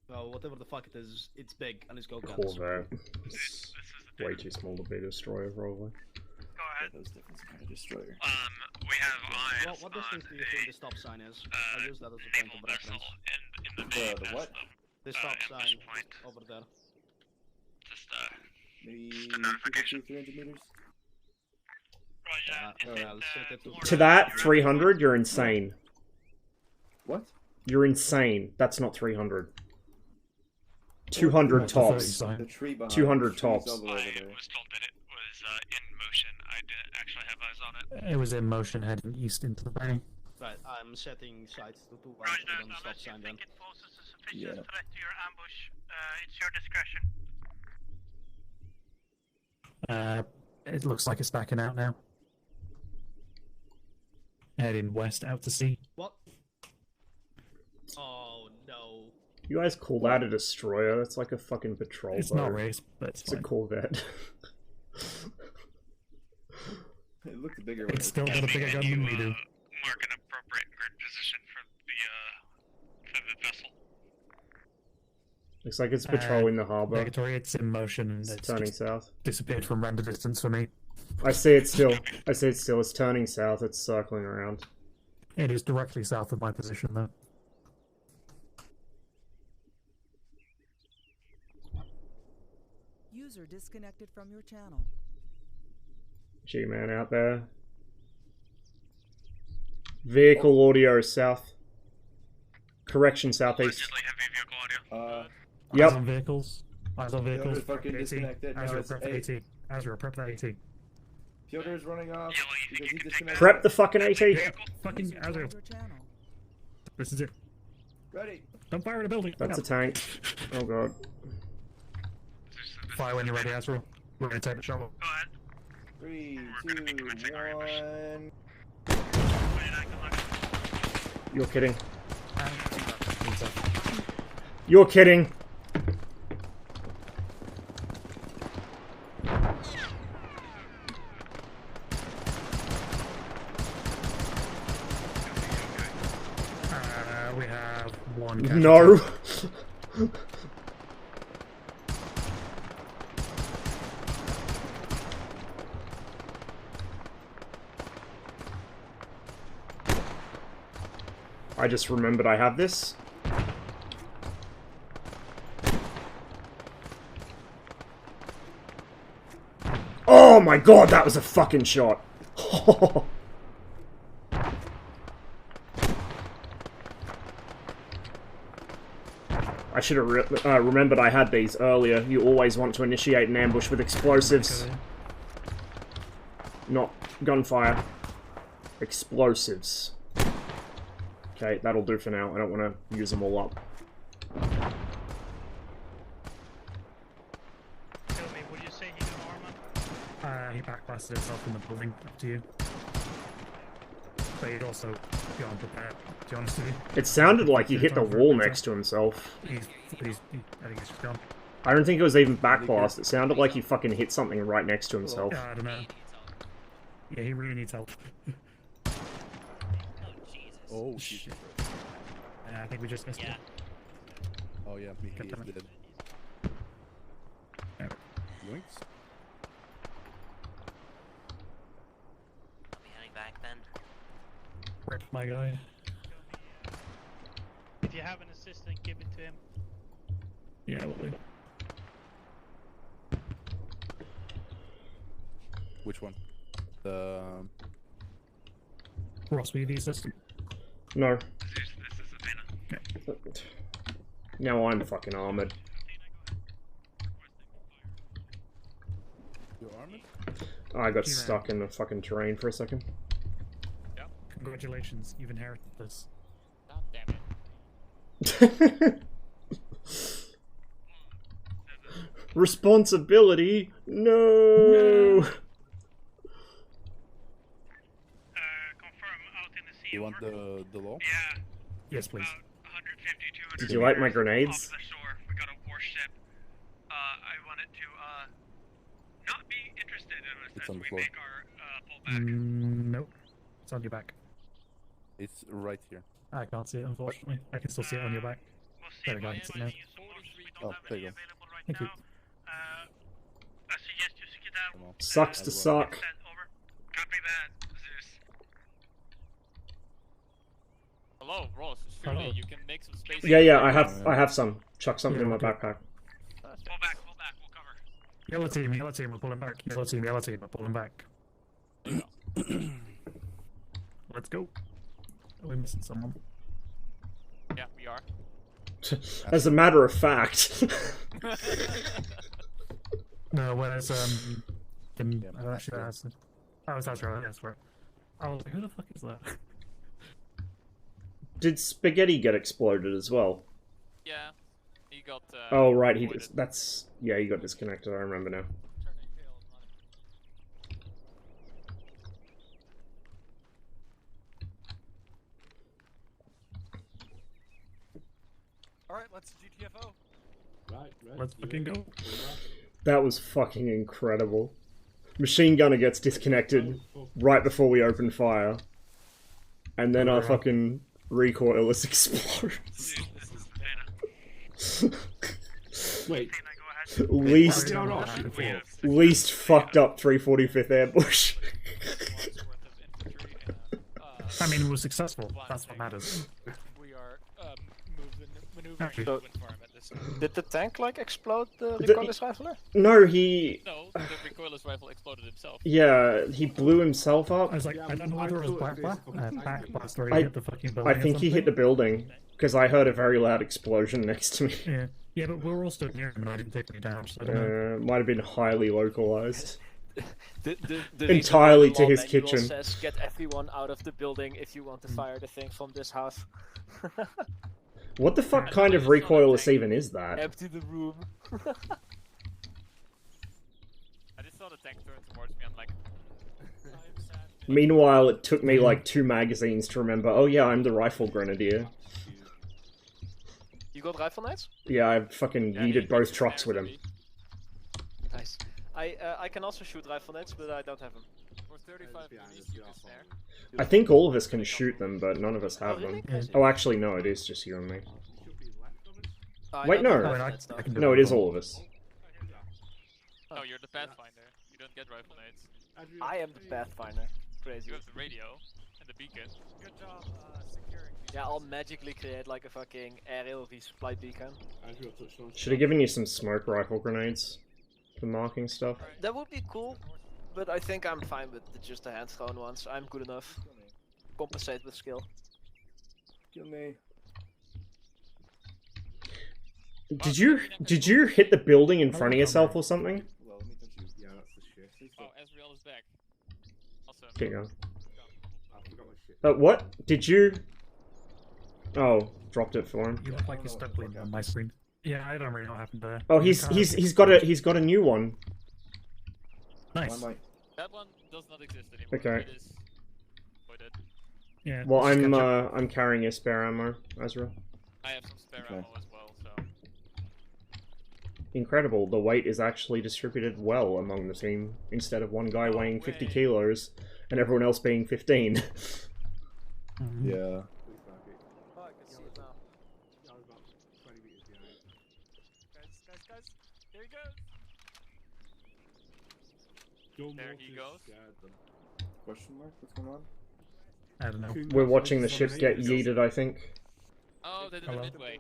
Well, whatever the fuck it is, it's big and it's got guns. Corvette. It's way too small to be a destroyer, probably. Go Those different kind of destroyer. We have eyes Well, what distance do you think the stop sign is? I'll use that as a point of reference. in the bay. The what? The stop sign over there. Just Maybe just a notification. 300 meters. Okay, I'll set it To that, 300, you're insane. What? You're insane. That's not 300. 200 tops. The tree behind 200 the trees tops. all the way over there. was told that it was in motion. I didn't actually have eyes on it. It was in motion heading east into the bay. Right, I'm setting sights to 200 on the stop sign then. Yeah. Threat to your ambush. It's your discretion. It looks like it's backing out now. Heading west out to sea. What? Oh no. You guys call that a destroyer? That's like a fucking patrol It's boat. not race, but it's a fine. Corvette. It looked bigger. It's still got a bigger gun than we do. Mark an appropriate grid position for the vessel. Looks like it's patrolling the harbour. Negatory, it's in motion and it's turning just south. disappeared from render distance for me. I see it still. I see it still. It's turning south. It's circling around. It is directly south of my position though. User disconnected from your channel. G-man out there. Vehicle audio south. Correction, southeast. Eyes Yep. on vehicles. Eyes on vehicles. Pyoder's fucking disconnected. Azure, No, it's prep eight. AT. Azure, prep the AT. Pyoder's running off because he disconnected. Prep the fucking AT. Fucking Azure. This is it. Ready. Don't fire at a building. That's a tank. Oh god. Fire when you're ready, Azure. We're gonna take the shovel. 3, 2, 1. You're kidding. You're kidding. We have one. No. I just remembered I have this. Oh my god, that was a fucking shot. I should have remembered I had these earlier. You always want to initiate an ambush with explosives. Not gunfire. Explosives. Okay, that'll do for now. I don't want to use them all up. Tell me, would you say he's an Orman? He backblasted himself in the building, up to you. But he'd also be unprepared, to be honest with you. It sounded like he hit the wall next to himself. I think he's just gone. I don't think it was even backblast. It sounded like he fucking hit something right next to himself. Yeah, I don't know. Yeah, he really needs help. Oh, shit. I think we just missed it. Oh yeah, he is dead. Yoinks. I'll be heading back then. Rip my guy. If you have an assistant, give it to him. Yeah, will do. Which one? The Ross, will you the assistant? No. Now I'm fucking armored. You're armored? I got stuck in the fucking terrain for a second. Congratulations, you've inherited this. God damn it. Responsibility? No! You want the law? Yeah. Yes, please. 150, 200 Did you like my meters grenades? off the shore. We got a warship. I wanted to not be interested in It's as on the we floor. make our pullback. Nope. It's on your back. It's right here. I can't see it, unfortunately. I can still see it on your back. There we go, I can see it now. Oh, there you go. Thank you. I suggest you skedaddle. Sucks to suck. Copy that, Zeus. Hello, Ross. Surely Hello. you can make some space. Yeah, I have some. Chuck something in my backpack. Pull back, we'll cover. Yellow team, we're pulling back. Yellow team, we're pulling back. Let's go. Are we missing someone? Yeah, we are. As a matter of fact. No, where's actually that's that's right. Yes, right. I was like, who the fuck is that? Did Spaghetti get exploded as well? Yeah, he got. Oh right, he got disconnected. I remember now. Alright, let's GTFO. Right. Let's fucking go. That was fucking incredible. Machine gunner gets disconnected right before we open fire, and then our fucking recoilless explodes. Wait. Least fucked up 345th ambush. I mean, it was successful. That's what matters. We are maneuvering into wind farm at this time. Did the tank like explode the recoilless rifler? No, he. No, the recoilless rifle exploded himself. Yeah, he blew himself up. I was like, I don't know whether it was backblast or he I hit the fucking building. I think he hit the building because I heard a very loud explosion next to me. Yeah, but we were all stood near him and I didn't take any damage, so I don't know. Might have been highly localized. The Entirely reason to why the his law manual kitchen. says get everyone out of the building if you want to fire the thing from this house. What the fuck kind of recoilless even is that? Empty the room. I just saw the tank turn towards me. I'm like, Meanwhile, it took me like 2 magazines to remember, oh yeah, I'm the rifle grenadier. You got rifle knights? Yeah, I fucking yeeted both trucks with him. Nice. I can also shoot rifle knights, but I don't have them. for 35 minutes you can snare. I think all of us can shoot them, but none of us have them. really? Oh, actually, no, it is just you and me. I Wait, don't no. have rifle knights, though. No, it is all of us. No, you're the Pathfinder. You don't get rifle knights. I am the Pathfinder. Crazy. You have the radio and the beacon. Good job securing. Yeah, I'll magically create like a fucking aerial resupply beacon. Should have given you some smoke rifle grenades for marking stuff. That would be cool, but I think I'm fine with just the hand-thrown ones. I'm good enough. Compensate with skill. Kill me. Did you hit the building in front of yourself or something? Well, let me touch you. Yeah, that's the shit. Oh, Ezreal is back. Awesome. Keep going. I forgot my shit. What? Did you? Oh, dropped it for him. You look like you're stuck on my screen. Yeah, I don't really know what happened there. Oh, he's got a new one. Nice. That one does not exist anymore. Okay. It is voided. Yeah. Well, just catch up. I'm carrying your spare ammo, Ezra. I have some spare ammo as well, so. Incredible. The weight is actually distributed well among the team, instead of one guy weighing 50 kilos and everyone else being 15. Yeah. Oh, I can see it now. Yeah, I was about 20 meters behind. Guys, there he goes. There he goes. Question mark? What's going on? I don't know. We're watching the ship get yeeted, I think. Oh, they did Hello? a midway.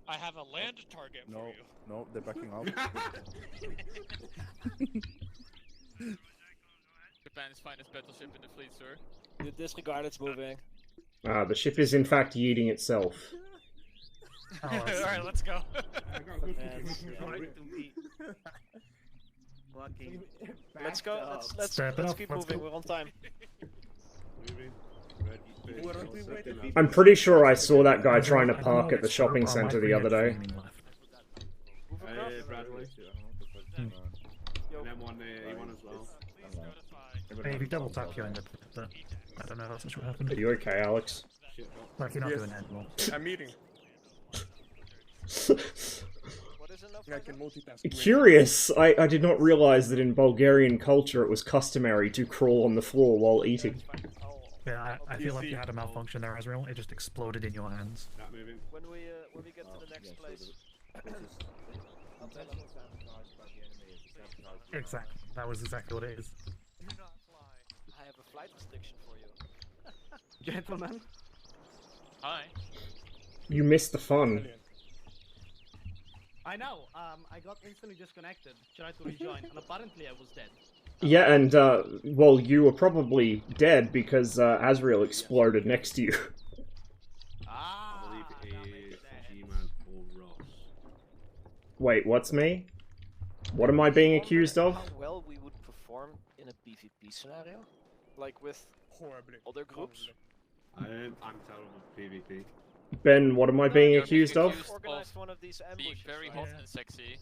I have a land target for you. No, they're backing out. Japan's finest battleship in the fleet, sir. You disregard it's moving. The ship is in fact yeeting itself. Alright, let's go. Let's go. Let's Step it up, keep let's moving. go. We're on time. I'm pretty sure I saw that guy trying to park at the shopping center the other day. Hey, Bradley. And then one as well. Maybe double tap you ended, but I don't know if that's what happened. Are you okay, Alex? Like you're not Yes. doing that anymore. I'm eating. What is it now? I can multitask. Curious, I did not realize that in Bulgarian culture it was customary to crawl on the floor while eating. Yeah, I feel like you had a malfunction there, Ezreal. It just exploded in your hands. Not moving. When we get to the next place. Exactly. That was exactly what it is. I have a flight restriction for you. Gentlemen. Hi. You missed the fun. I know. I got instantly disconnected. Tried to rejoin, and apparently I was dead. Yeah, and well, you were probably dead because Azrael exploded next to you. Ah, I believe it is G-Man or Ross. Wait, what's me? What am I being accused of? How well we would perform in a PvP scenario, like with other groups. I'm terrible at PvP. Ben, what am I being accused of? Organized one of these Being ambushes. very hot and sexy.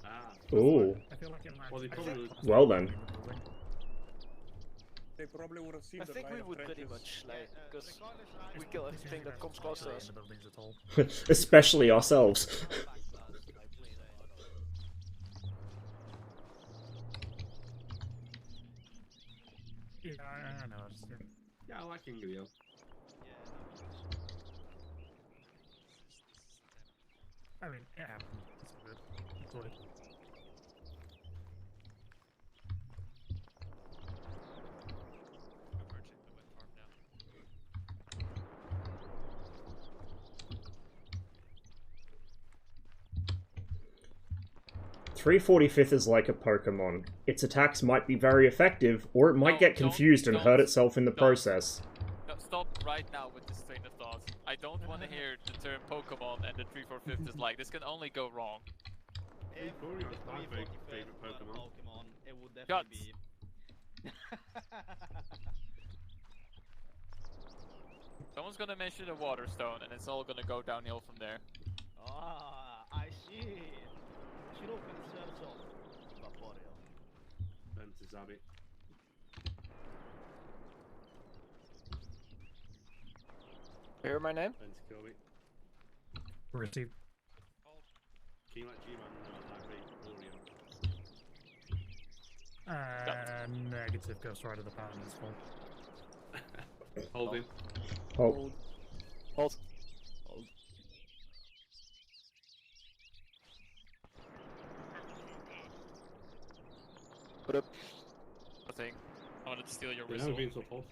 Ooh. Well, they probably Well then. They probably would have seen I the think line we of would pretty trenches. much, like, because we kill everything that comes close to us. Especially ourselves. Yeah, I know. Yeah, I like King of the Hill. I mean, it happened. It's good. It's good. Converging the wind farm now. 345th is like a Pokemon. Its attacks might be very effective, or it might get confused and hurt itself in the process. No, stop right now with this train of thought. I don't want to hear the term Pokemon and the 345th is like, this can only go wrong. If Vaporeon is my favorite Pokemon. It would definitely be. Someone's gonna mention a water stone and it's all gonna go downhill from there. Ah, I see. Shiro concerns of Vaporeon. Ben to Zabby. Hear my name? Ben to Kobe. Received. Can you let G-Man know that Vaporeon? Negative. Ghost Rider the pattern is full. Hold him. Hold. Hold. Put up. Nothing. I wanted to steal your Yeah, whistle. we're being so false.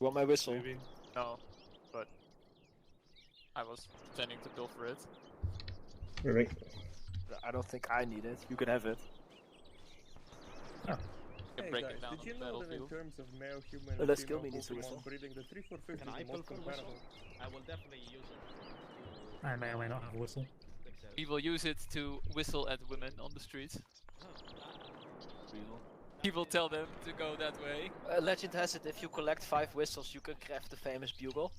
You want my whistle? Moving. No, but I was pretending to bill for it. Really? I don't think I need it. You can have it. You're Hey breaking guys, down did you on the know that in battlefield. terms of male, human, Let's and kill female me needs a Pokemon whistle. breeding, the 345 Can is I the pull most for whistle? comparable. I will definitely use it. I may or may not have a whistle. We will use it to whistle at women on the street. He will tell them to go that way. Legend has it, if you collect 5 whistles, you can craft the famous bugle.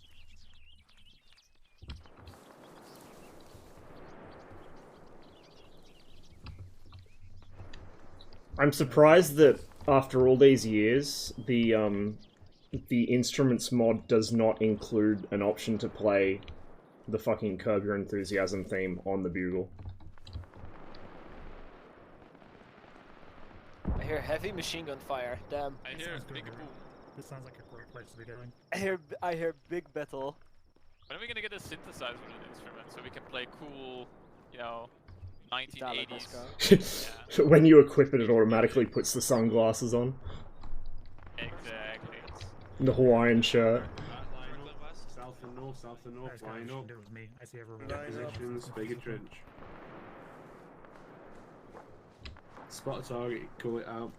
I'm surprised that after all these years, the instruments mod does not include an option to play the fucking Curb Your Enthusiasm theme on the bugle. I hear heavy machine gun fire. Damn. I hear a big boom. This sounds like a great place to be going. I hear big battle. When are we gonna get a synthesizer with an instrument so we can play cool, you know, 1980s? When you equip it, it automatically puts the sunglasses on. Exactly. The Hawaiian shirt. South and north, That's got line nothing up. to do with me. I see everyone. Get positions, bigger trench. Spot a target, call it out.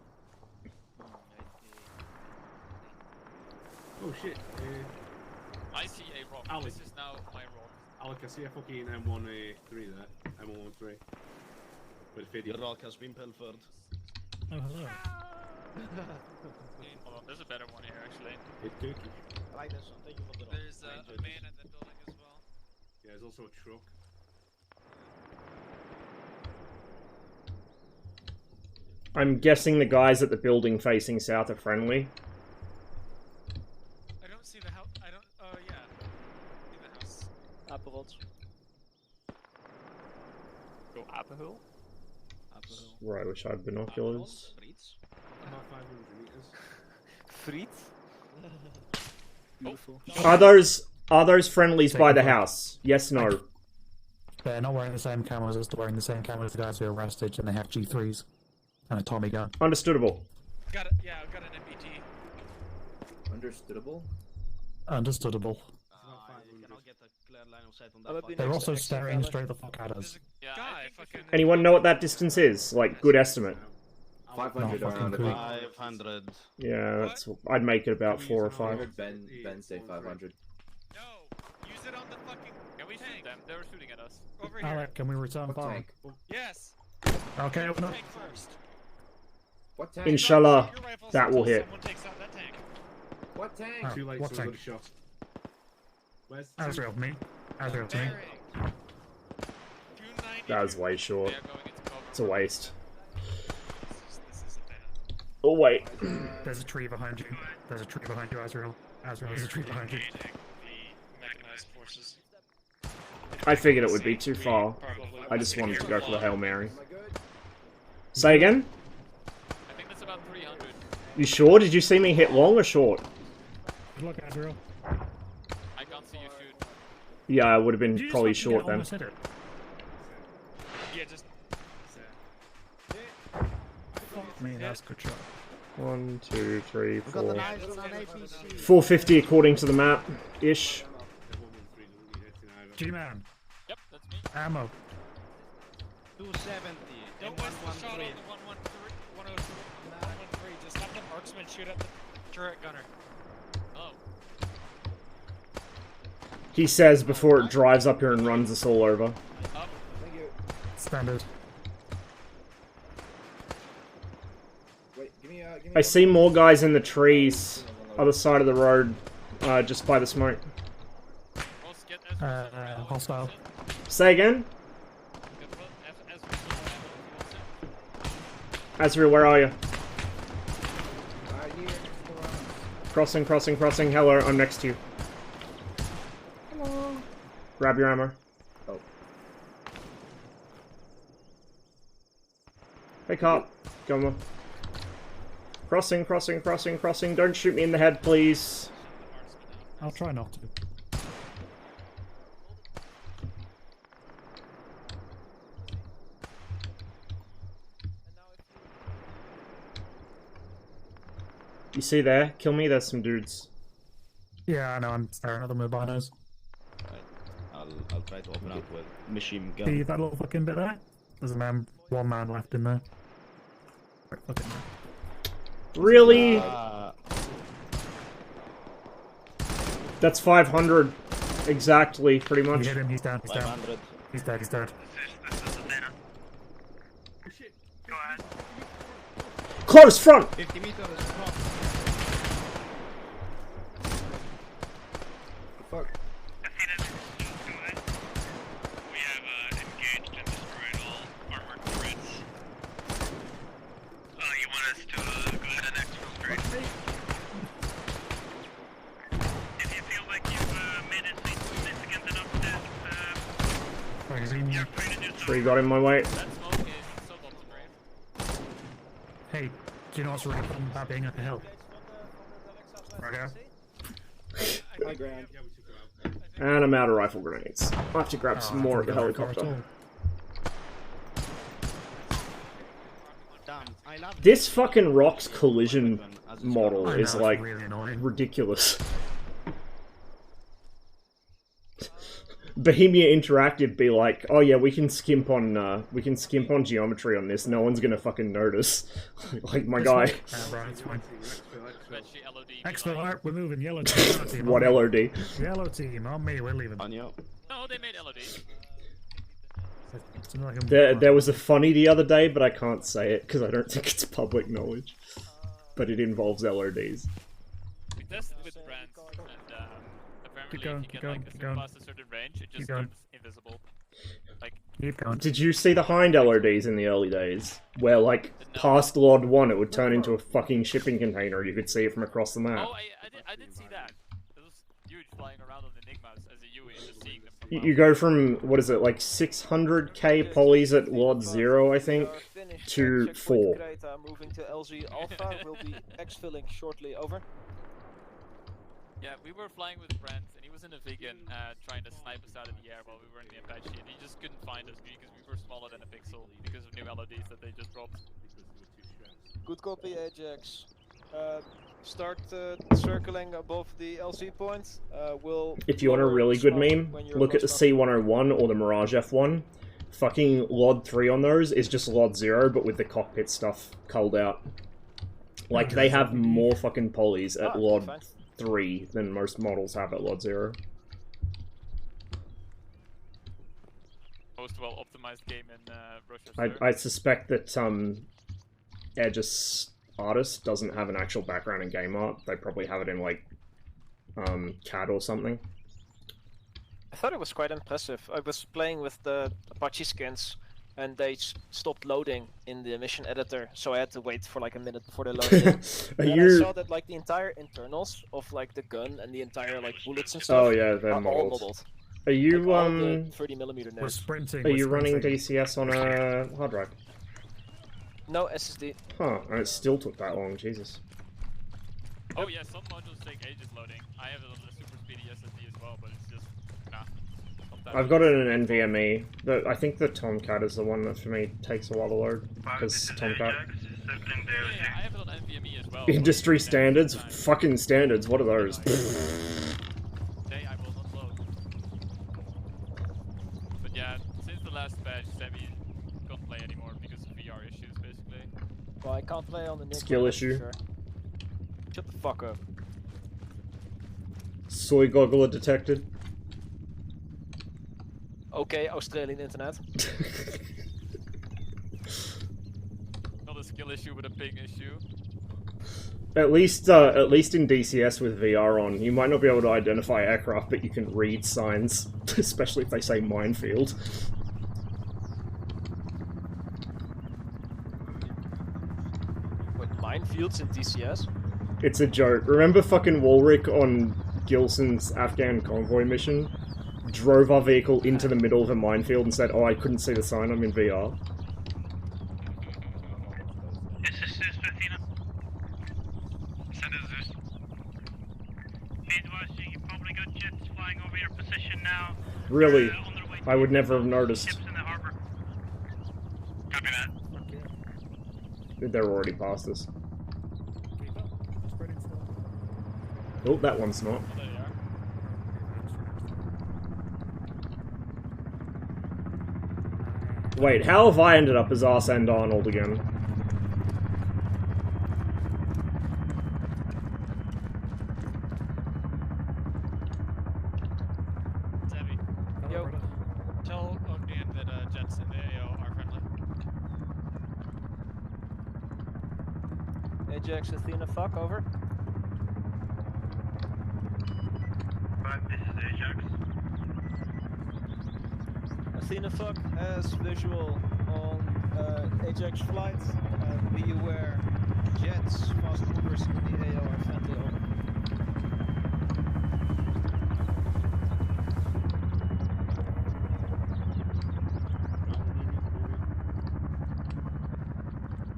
Oh shit. I see a rock. Alec. This is now my rock. Alec, I see a fucking M1A3 there. M113. With a video. Your rock has been pilfered. Oh, hello. Hold on, there's a better one here actually. Hit cookie. I like this one. Thank you for the rock. There's a man in the building as well. Yeah, there's also a truck. I'm guessing the guys at the building facing south are friendly. I don't see the house. I don't. Oh yeah. See the house. Appelrot. Go Apple. Right, I wish I had binoculars. About 500 meters. Friet? Beautiful. Are those friendlies by the house? Yes, no. They're not wearing the same cameras as they're wearing the same cameras as the guys who are arrested, and they have G3s and a Tommy gun. Understandable. Got it. Yeah, I've got an MBT. Understandable. Understandable. You cannot get a clear line of sight on that. fucking They're also exit staring panel. straight the fuck at us. Anyone know what that distance is? Like, good estimate. 500 No, fucking around cool. about. 500. Yeah, that's. I'd make it about 4 or I 5. heard Ben say 500. No, use it on the fucking. Can we shoot them? They were shooting at us. Over here. Alright, can we return What fire? tank? Yes. Okay, open up. Tank first. What tank? Inshallah, Your rifles that will until hit. someone takes out that tank. What tank? Oh, Too late what for a tank? good shot. Where's the tank? Azrael, me. Azrael, to me. That was way short. They are going into cover. It's a waste. This is a ban. Oh, wait. There's a tree behind you. There's a tree behind you, Azrael. Azrael, there's a tree behind you. Engaging the mechanized forces. I figured it would be too far. I just wanted to go for the Hail Mary. Say again? I think that's about 300. You sure? Did you see me hit long or short? Good luck, Azrael. I can't see you shoot. Yeah, I would have Did been you just probably fucking short then. almost hit it? Yeah, just. Fuck me, that's a good shot. 1, 2, 3, We got the 4. knives on an APC. 450 according to the map, ish. G-Man, Yep, that's me. ammo. 270. Don't waste the shot on the 113. Just have the marksman shoot at the turret gunner. Oh. He says before it drives up here and runs us all over. Up. Thank you. Standard. Wait, give me I see more guys in the trees, other side of the road, just by the smoke. Ross, get Ezra. Hostile. Say again? Azrael, where are you? Crossing, crossing, crossing. Hello, I'm next to you. Hello. Grab your ammo. Oh. Hey, cop. Come on. Crossing, crossing, crossing, crossing. Don't shoot me in the head, please. I'll try not to. You see there? Kill me, there's some dudes. Yeah, I know, I'm staring at them with binos. I'll try to open up with machine gun. See that little fucking bit there? There's a man, one man left in there. Right fucking there. Really? That's 500. Exactly, pretty You much. hit him, he's down, he's down. 500. He's dead, he's dead. Close, front! 50 meters. Fuck. We have engaged and destroyed all armored turrets. You want us to go ahead and exfiltrate? If you feel like you've made it significant enough to, you're free to do so. Tree got in my way. That smoke is so bomb Hey, do you know what's really fun about being up a hill? Right here. High ground. And I'm out of rifle grenades. I'll have to grab some more at the Don't go very far helicopter. Damn, I love This fucking Rock's collision model I know, is it's like really annoying. ridiculous. Bohemia Interactive be like, oh yeah, we can skimp on geometry on this. No one's gonna fucking notice. Like my guy. Right, it's fine. Eventually, LOD. Excellent, alright, we're moving. Yellow team, yellow team. What on me. LOD? Yellow team, on me, we're leaving. on you. No, they made LOD. It's like a- There was a funny the other day, but I can't say it because I don't think it's public knowledge. But it involves LODs. We tested with brands, and apparently going, if you keep get going, like keep a going. past a certain range, it just going. turns invisible. Like, Keep going. Did you see the Hind LODs in the early days? Where, like, past Lord 1, it would turn into a fucking shipping container. You could see it from across the map. oh, I did see that. It was huge flying around on Enigmas as a UE, just seeing them from You go from, what is it, like 600k polys at Lord 0, I think, to 4. Moving to LZ Alpha, will be exfilling shortly. Over. Yeah, we were flying with Brent, and he was in a vegan trying to snipe us out of the air while we were in the Apache, and he just couldn't find us because we were smaller than a pixel because of new LODs that they just dropped. Good copy, Ajax. Start circling above the LC point. We'll. If you want a really good meme, look at the C101 or the Mirage F1. Fucking LOD 3 on those is just LOD 0, but with the cockpit stuff culled out. Like, they have more fucking polys at LOD 3 than most models have at LOD 0. Most well optimized game in Russia. I suspect that Edge's artist doesn't have an actual background in game art. They probably have it in like CAD or something. I thought it was quite impressive. I was playing with the Apache skins and they stopped loading in the mission editor, so I had to wait for like a minute before they loaded in. I saw that like the entire internals of like the gun and the entire like bullets and stuff they're are all modeled. modeled. Are you like, all the 30mm We're nibs. sprinting. Are you running DCS on a hard drive? No SSD. Huh, and it still took that long, Jesus. Oh yeah, some modules take ages loading. I have it on the super speedy SSD as well, but it's just I've got it in an NVMe. I think the Tomcat is the one that for me takes a while to load, because Tomcat. Yeah, I have it on NVMe as well. Industry standards? Fucking standards, what are those? I will not load. But yeah, since the last patch, Sammy can't play anymore because of VR issues, basically. Well, I can't play on the Nick. Skill issue. Sure. Shut the fuck up. Soy goggler detected. Okay, Australian internet. Not a skill issue, but a ping issue. At least in DCS with VR on, you might not be able to identify aircraft, but you can read signs, especially if they say minefield. What, minefields in DCS? It's a joke. Remember fucking Walrick on Gilson's Afghan convoy mission? Drove our vehicle into the middle of a minefield and said, "Oh, I couldn't see the sign, I'm in VR." This is Zeus to Athena. Send it to Zeus. Be advised, you probably got jets flying over your position now. Really? I would never have noticed. Ships in the harbor. Copy that. They're already past us. Oh, that one's not. Wait, how have I ended up as Arsene Arnold again? Zabby. Yo. Tell Ognian that jets in the AO are friendly. Ajax Athena, fuck, over. Right, this is Ajax. Athena fuck has visual on Ajax flight. Be aware, jets, fast movers in the AO are friendly, over.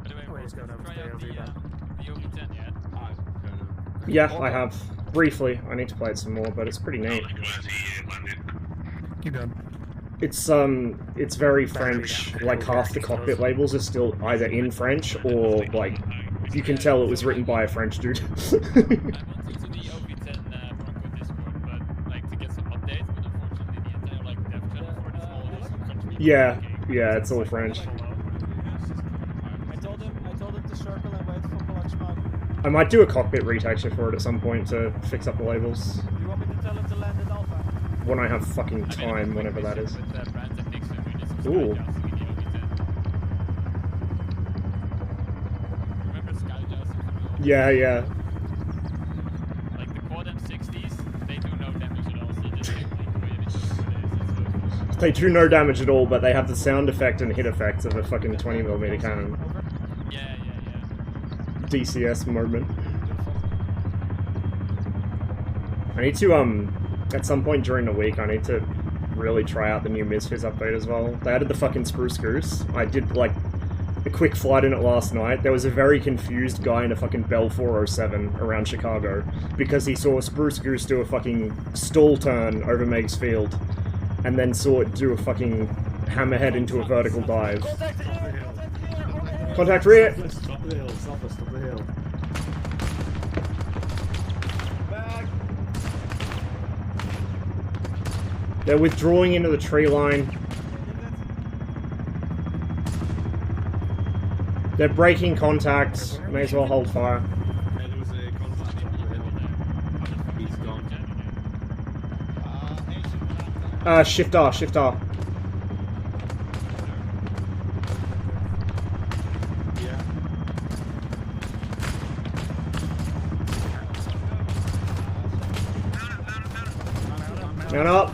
By the way, he's going over try to out the the OV10 yet? Yeah, I have. Briefly. I need to play it some more, but it's pretty neat. Keep going. It's very French. Like, half the cockpit labels are still either in French or, like, you can tell it was written by a French dude. I want to the OV10 Bronco Discord, but, like, to get some updates, but unfortunately the entire, like, dev channel for this all is French people. Yeah, it's all French. I told him to circle and wait for Black Smoke. I might do a cockpit retexture for it at some point to fix up the labels. You want me to tell him to land in Alpha? When I have fucking time, whenever that is. With Brandt and Nixon, we did some Ooh. skyjousting in the OV10. Remember skyjousting? Yeah. Like the quad M60s, they do no damage at all, so you just like way it is. They do no damage at all, but they have the sound effect and hit effects of a fucking 20mm cannon. Yeah. DCS moment. I need to, at some point during the week, I need to really try out the new Misfizz update as well. They added the fucking Spruce Goose. I did, like, a quick flight in it last night. There was a very confused guy in a fucking Bell 407 around Chicago because he saw a Spruce Goose do a fucking stall turn over Meigs Field and then saw it do a fucking hammerhead into a vertical dive. Contact rear. Stop the hill, stop the hill. Back. They're withdrawing into the tree line. They're breaking contact. May as well hold fire. Yeah, there was a contact on the hill. He's gone. Shift R, shift R. Man up.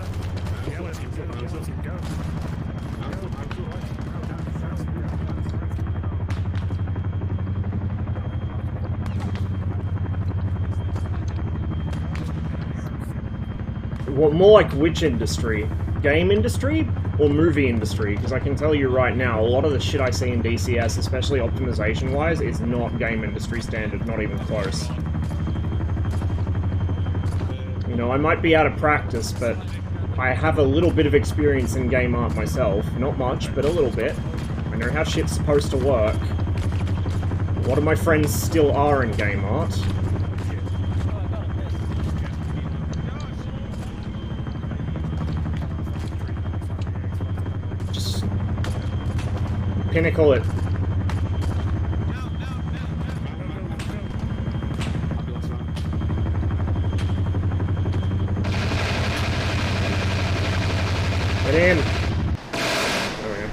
What, more like which industry? Game industry or movie industry? Because I can tell you right now, a lot of the shit I see in DCS, especially optimization-wise, is not game industry standard, not even close. You know, I might be out of practice, but I have a little bit of experience in game art myself. Not much, but a little bit. I know how shit's supposed to work. A lot of my friends still are in game art. Just pinnacle it. Get in. There we go.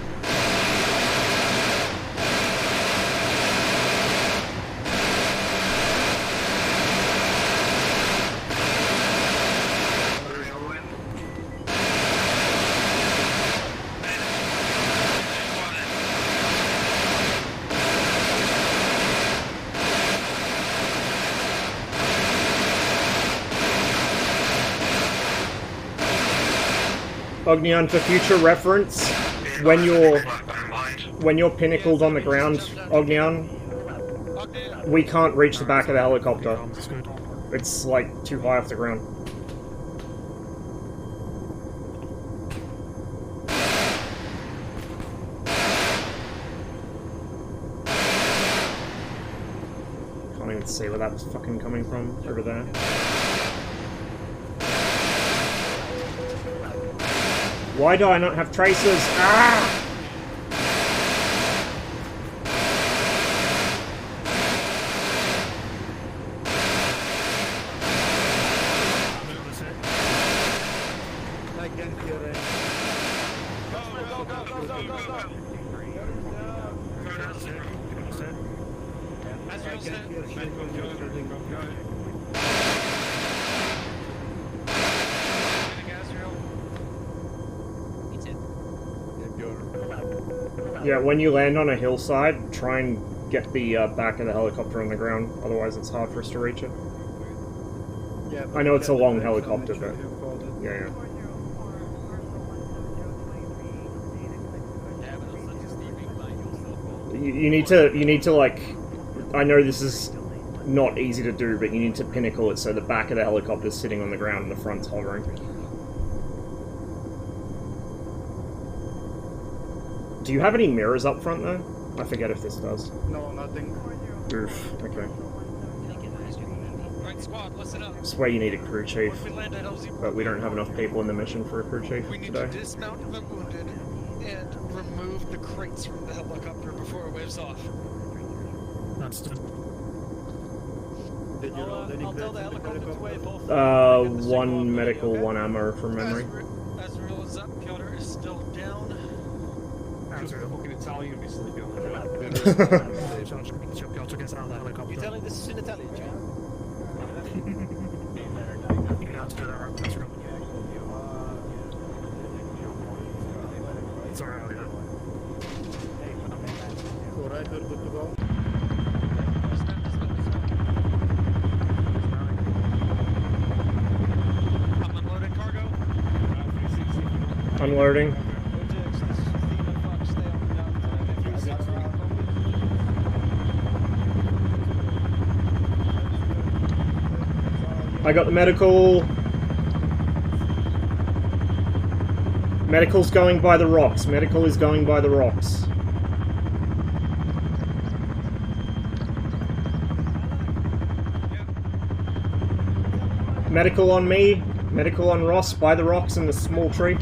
Ognion, for future reference, when you're pinnacled on the ground, Ognion, we can't reach the back of the helicopter. It's like too high off the ground. Can't even see where that was fucking coming from over there. Why do I not have tracers? Ah! Yeah, when you land on a hillside, try and get the back of the helicopter on the ground, otherwise it's hard for us to reach it. Yeah, I know it's a long helicopter, but yeah. You need to like, I know this is not easy to do, but you need to pinnacle it so the back of the helicopter is sitting on the ground and the front's hovering. Do you have any mirrors up front though? I forget if this does. No, nothing. Oof, okay. Right, squad, listen up. I swear you need a crew chief, but we don't have enough people in the mission for a crew chief We need today. to dismount the wounded and remove the crates from the helicopter before it waves off. Understood. Did you roll any I'll tell the helicopter to wave off. One medical, one ammo from memory. Azrael is up, Piotr is still down. Just fucking Italian be sleeping on the ground. Piotr gets out of the helicopter. You're telling this is in Italian, John? You can have to do that right, Piotr. It's alright, yeah. Alright, we're good to go. I'm unloading cargo. Unloading. I got the medical. Medical's going by the rocks. Medical is going by the rocks. Medical on me. Medical on Ross by the rocks in the small tree.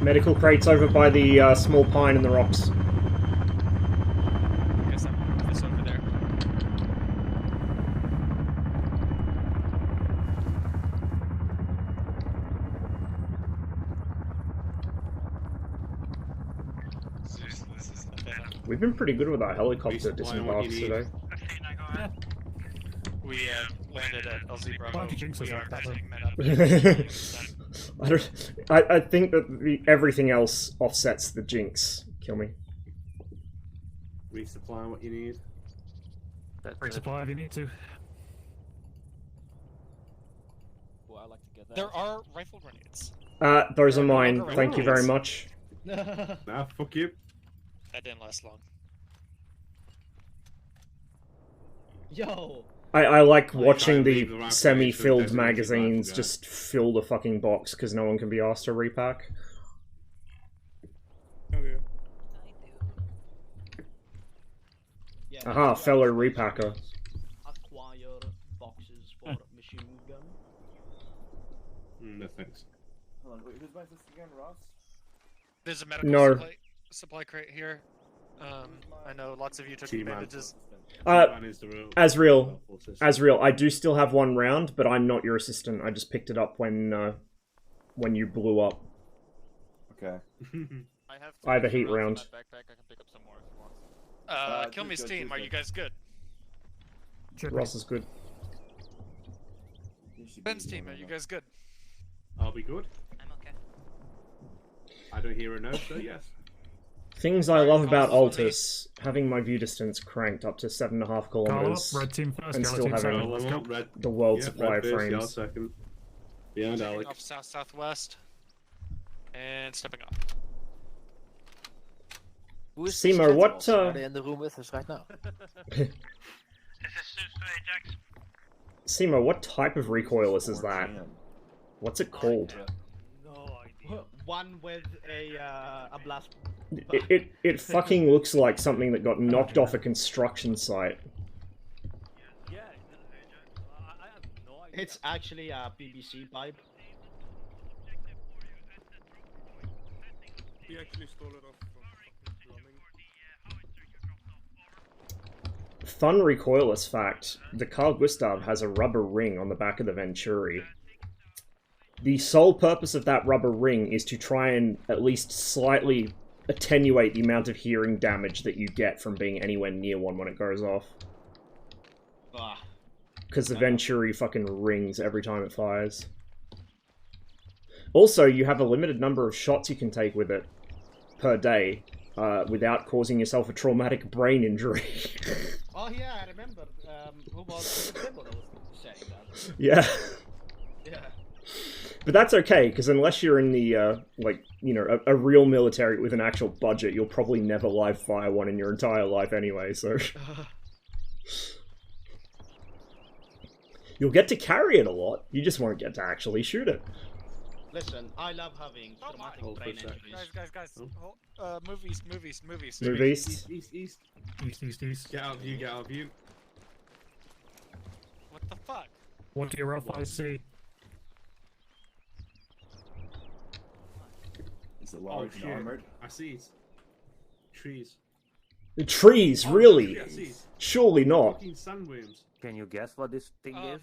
Medical crates over by the small pine in the rocks. Guess I'm moving this over there. This is bad. We've been pretty good with our helicopter disembarks today. We landed at LZ Bravo. Why don't you jinx us We like are that, though? visiting men up. I think that everything else offsets the jinx. Kill me. Resupply what you need. Resupply if you need to. Well, I like to get that. There are rifle grenades. Those are mine. Thank you very much. Nah, fuck you. That didn't last long. Yo! I like watching leave the the rifle semi-filled into a designated magazines rifle just fill the fucking box because no one can be asked to repack. Oh yeah. Yeah, Aha, fellow repacker. Acquire boxes for machine gun. No thanks. Hold on, wait, who's buying this again, Ross? There's a medical No. supply crate here. I know lots of you took T-Man. bandages. T-Man is the real- Asriel, system. Asriel, I do still have one round, but I'm not your assistant. I just picked it up when you blew up. Okay. I have a heat round. Backpack, I can pick up some more if you want. Kill Me's team, are you guys good? Ross is good. Ben's team, are you guys good? I'll be good. I'm okay. I don't hear a no, so yes. Things I love about Altus, having my view distance cranked up to 7.5 kilometers, red team first, and yellow still team having second. Let's go. Red. the world Yeah, supply red of first, yellow frames. second. Behind Taking Alec. off south-southwest. And stepping off. Who is Simo, these what, sentinels? Are they in the room with us right now? Simo, what type of recoilless is that? What's it called? One with a blast. It fucking looks like something that got knocked off a construction site. It's actually a PVC pipe. He actually stole it off from plumbing. Fun recoilless fact, the Carl Gustav has a rubber ring on the back of the Venturi. The sole purpose of that rubber ring is to try and at least slightly attenuate the amount of hearing damage that you get from being anywhere near one when it goes off. Because the Venturi fucking rings every time it fires. Also, you have a limited number of shots you can take with it per day without causing yourself a traumatic brain injury. Oh yeah, I remember. Who was it? Debo that was saying that. Yeah. Yeah. But that's okay, because unless you're in the, like, you know, a real military with an actual budget, you'll probably never live fire one in your entire life anyway, so... You'll get to carry it a lot, you just won't get to actually shoot it. Listen, I love having traumatic brain injuries. Guys. Movies. Movies? East. Get out of view, get out of view. What the fuck? What do your eyes see? Is it large and armored? I see it. Trees. The trees, really? Yeah, I see it. Surely not. Fucking sandworms. Can you guess what this thing is?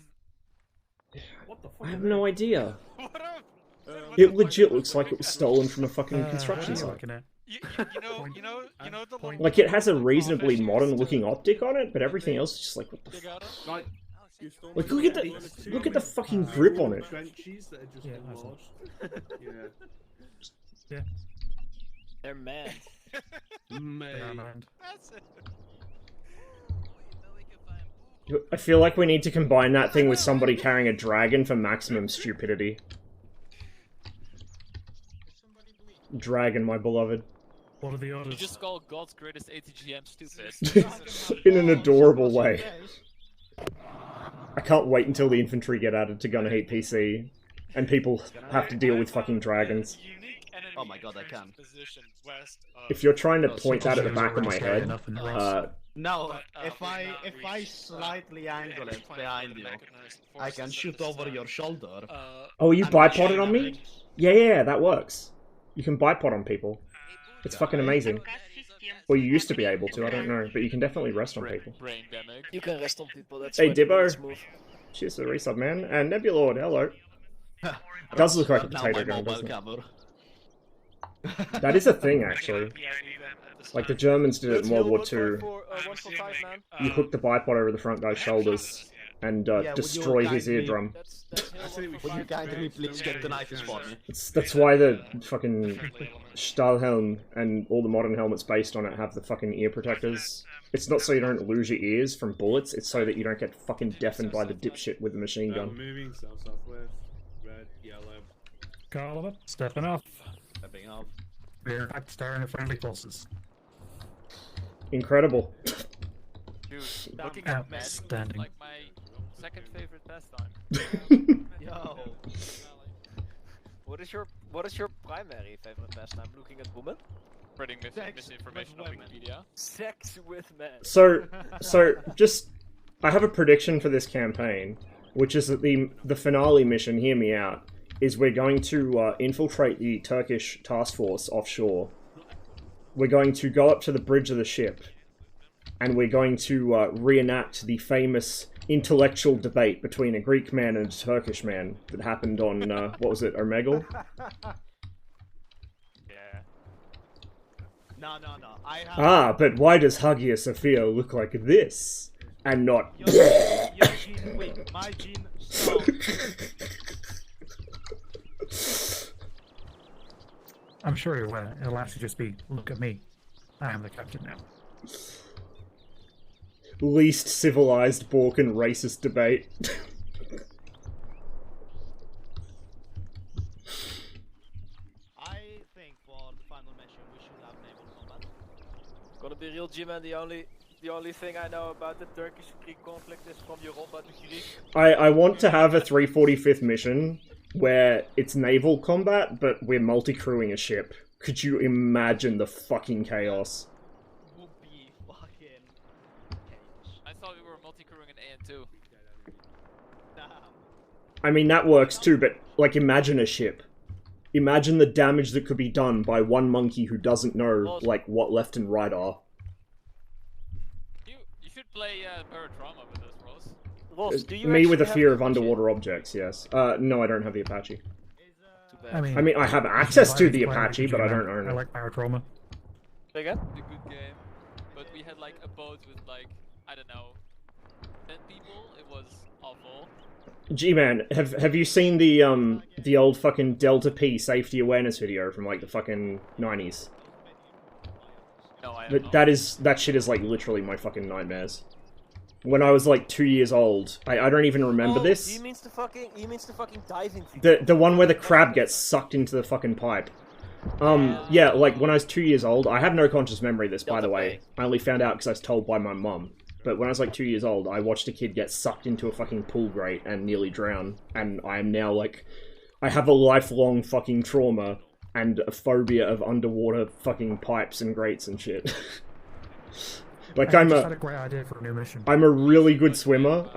What the fuck? I have no idea. What up? It legit looks like it was stolen from a fucking construction site. You know the little Like, it has a reasonably modern-looking optic on it, but everything else is just like, what the f... Like, Like, look at the fucking grip on it. Trenches that are just enlarged. Yeah. They're mad. Man. That's it. I feel like we need to combine that thing with somebody carrying a dragon for maximum stupidity. Dragon, my beloved. What are the You orders? just call God's greatest ATGM stupid. In an adorable way. I can't wait until the infantry get added to Gunner Heat PC, and people have to deal with fucking dragons. Oh my god, I can. If you're trying to point that at the back of my head, No, if I slightly angle it behind you, I can shoot over your shoulder. oh, you and bipoded on me? machine Yeah, that works. You can bipod on people. It's fucking amazing. Well, you used to be able to, I don't know, but you can definitely rest on people. You can rest on people. That's Hey, why the Dibbo. bullets move. Cheers for the resub, man. And Nebulord, hello. Does look like a Now potato my gun, mobile doesn't it? cover. That is a thing, actually. Like, the Germans did it in World War II. You hook the bipod over the front guy's shoulders and destroy his eardrum. Would you kindly please get the knife for me? That's why the fucking Stahlhelm and all the modern helmets based on it have the fucking ear protectors. It's not so you don't lose your ears from bullets, it's so that you don't get fucking deafened by the dipshit with the machine gun. Moving south, southwest, red, yellow. Call it. Stepping off. Stepping off. We're in fact starting friendly forces. Incredible. Dude, looking at Magic is like my second favorite pastime. Yo. What is your primary favorite pastime? Looking at women? Spreading misinformation on Wikipedia. Sex with men. So just, I have a prediction for this campaign, which is that the finale mission, hear me out, is we're going to infiltrate the Turkish task force offshore. We're going to go up to the bridge of the ship, and we're going to reenact the famous intellectual debate between a Greek man and a Turkish man that happened on, what was it, Omegle? No. I have... But why does Hagia Sophia look like this? And not... Your gene weak, my gene strong. I'm sure it'll actually just be, look at me. I am the captain now. Least civilized Balkan racist debate. I think for the final mission we should have naval combat. Gonna be real, G-Man. The only thing I know about the Turkish-Greek conflict is from Europa to Greek. I want to have a 345th mission where it's naval combat, but we're multi-crewing a ship. Could you imagine the fucking chaos? Would be fucking chaos. I thought we were multi-crewing an AN2. Damn. I mean, that works too, but, like, imagine a ship. Imagine the damage that could be done by one monkey who doesn't know, like, what left and right are. You should play Paratrauma with us, Ross. Ross, do you Me with a actually fear have of underwater objects, yes. No, I don't have the Apache. I mean, I have access to the Apache, but I don't own I it. like Paratrauma. Say again? It's a good game, but we had like a boat with like, I don't know, 10 people. It was awful. G-Man, have you seen the old fucking Delta P safety awareness video from like the fucking 90s? No, I have not. That shit is like literally my fucking nightmares. When I was like 2 years old, I don't even remember this. He means the fucking diving thing. The one where the crab gets sucked into the fucking pipe. Yeah, like when I was 2 years old, I have no conscious memory of this, by the way. I only found out because I was told by my mum. But when I was like 2 years old, I watched a kid get sucked into a fucking pool grate and nearly drown. And I am now like, I have a lifelong fucking trauma and a phobia of underwater fucking pipes and grates and shit. Like I just had a great idea for a new mission. I'm a really good swimmer.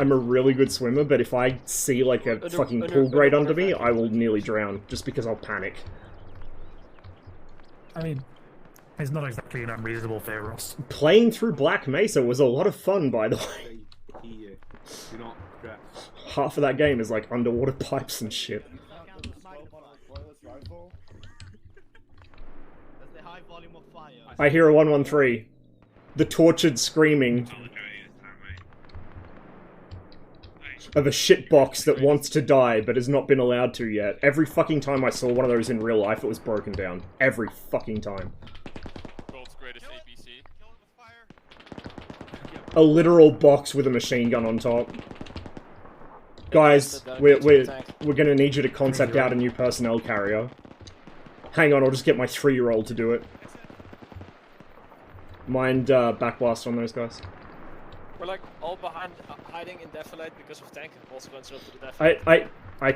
But if I see like a fucking pool grate under me, I will nearly drown just because I'll panic. I mean, it's not exactly an unreasonable fear, Ross. Playing through Black Mesa was a lot of fun, by the way. You're not correct. Half of that game is like underwater pipes and shit. That's the high volume of fire. I hear a 113. The tortured screaming of a shitbox that wants to die but has not been allowed to yet. Every fucking time I saw one of those in real life, it was broken down. Every fucking time. World's greatest ABC. A literal box with a machine gun on top. Guys, we're gonna need you to concept out a new personnel carrier. Hang on, I'll just get my 3-year-old to do it. Mind backblast on those guys. We're like all behind, hiding in defilade because of tank. Also going straight to the defilade. I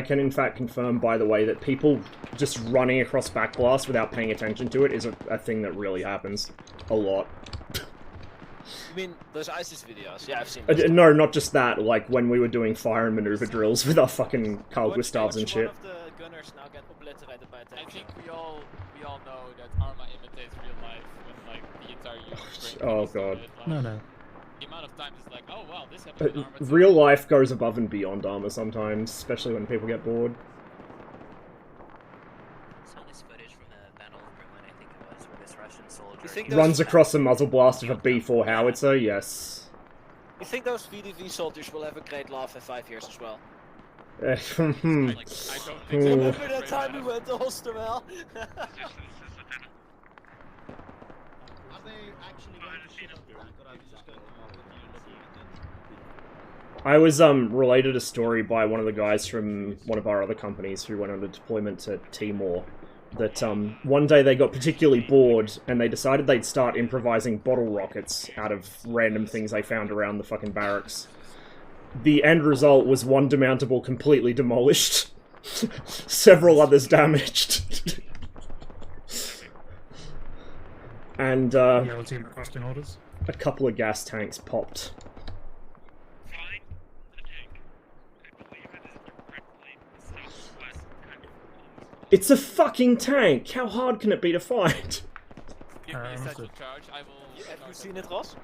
can in fact confirm, by the way, that people just running across backblast without paying attention to it is a thing that really happens a lot. You mean those ISIS videos? Yeah, I've seen. No, not just that. Like when we were doing fire and maneuver drills with our fucking Carl Gustavs and shit. One of the gunners now get obliterated by a tank. I think we all know that Arma imitates real life when like the entire unit. Oh god. Like, No. The amount of times it's like, oh wow, this happened in Arma too. Real life goes above and beyond Arma sometimes, especially when people get bored. Saw this footage from the Battle of Berlin, I think it was, where this Russian soldier Runs across the muzzle blast of a B4 howitzer, yes. You think those VDV soldiers will have a great laugh in 5 years as well? I don't think so. Remember that time we went to Osterwell? Are they actually going to shoot up back, or are they just going to continue looking at it? I was related a story by one of the guys from one of our other companies who went on a deployment to Timor, that one day they got particularly bored and they decided they'd start improvising bottle rockets out of random things they found around the fucking barracks. The end result was one demountable completely demolished, several others damaged. And a couple of gas tanks popped. It's a fucking tank! How hard can it be to find? Give me a satchel charge, I will... Have you seen it, Ross?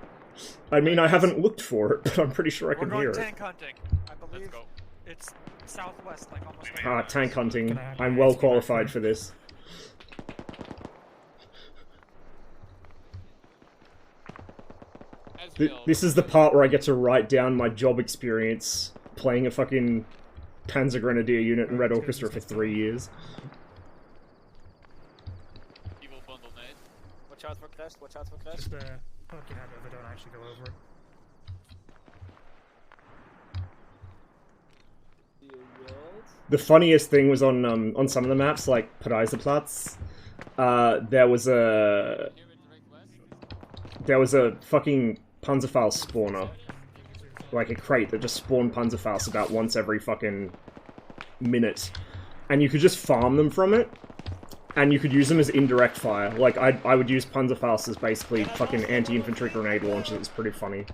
I mean, I haven't looked for it, but I'm pretty sure I can hear We're it. going tank hunting, I believe. Let's go. It's southwest, like almost... Ah, tank hunting. I'm well qualified for this. This is the part where I get to write down my job experience playing a fucking Panzer Grenadier unit in Red Orchestra for 3 years. Evil bundle nade. Watch out for crest, watch out for crest. Just poke your head over, don't actually go over it. The funniest thing was on some of the maps, like Pareiserplatz, there was a fucking Panzerfaust spawner, like a crate that just spawned Panzerfaust about once every fucking minute, and you could just farm them from it, and you could use them as indirect fire. Like I would use Panzerfaust as basically fucking anti-infantry grenade launchers. It was pretty funny.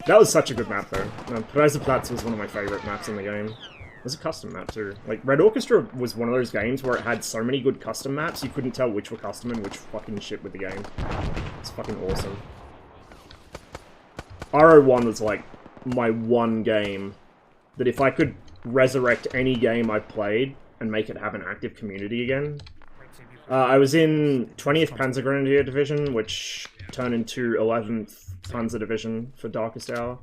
That was such a good map though. Pareiserplatz was one of my favorite maps in the game. It was a custom map too. Like, Red Orchestra was one of those games where it had so many good custom maps, you couldn't tell which were custom and which fucking shit with the game. It's fucking awesome. RO1 was like my one game that if I could resurrect any game I played and make it have an active community again. I was in 20th Panzer Grenadier Division, which turned into 11th Panzer Division for Darkest Hour.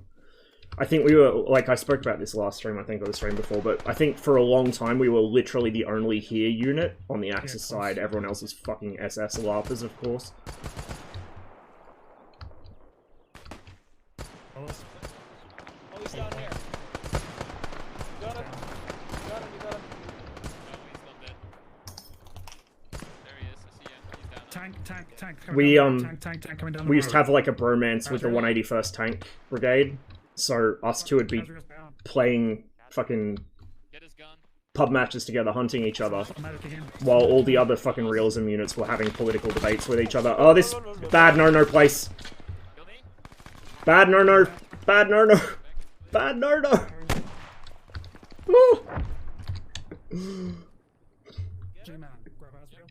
I think we were, like, I spoke about this last stream, I think, or the stream before, but I think for a long time we were literally the only here unit on the Axis side. Everyone else was fucking SS LARPers, of course. Oh, he's down here. You got him. You got him, you got him. No, he's not dead. There he is, I see him. He's down. Tank. We, coming down the we used to road. have, like, a bromance with the 181st Tank Brigade, so us two would be playing fucking pub matches together, hunting each other, while all the other fucking realism units were having political debates with each other. Oh, this bad no-no place. Bad no-no. Bad no-no. Bad no-no. Woo! G-Man, grab Asriel.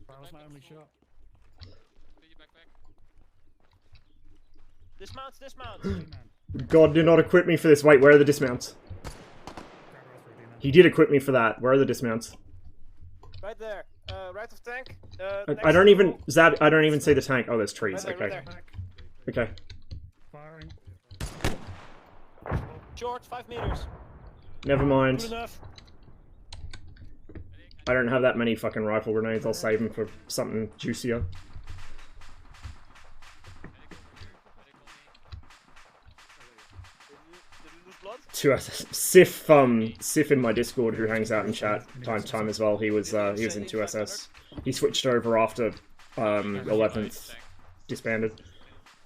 That was my only shot. Dismounts, dismounts! God, do not equip me for this. Wait, where are the dismounts? He did equip me for that. Where are the dismounts? Right there. Right of tank. I don't even... Zab, I don't even see the tank. Oh, there's trees. Right there, Okay. right Okay. Firing. Short, 5 meters. Never mind. Good enough. I don't have that many fucking rifle grenades. I'll save them for something juicier. Sif in my Discord, who hangs out in chat time to time as well. He was in 2SS. He switched over after 11th disbanded.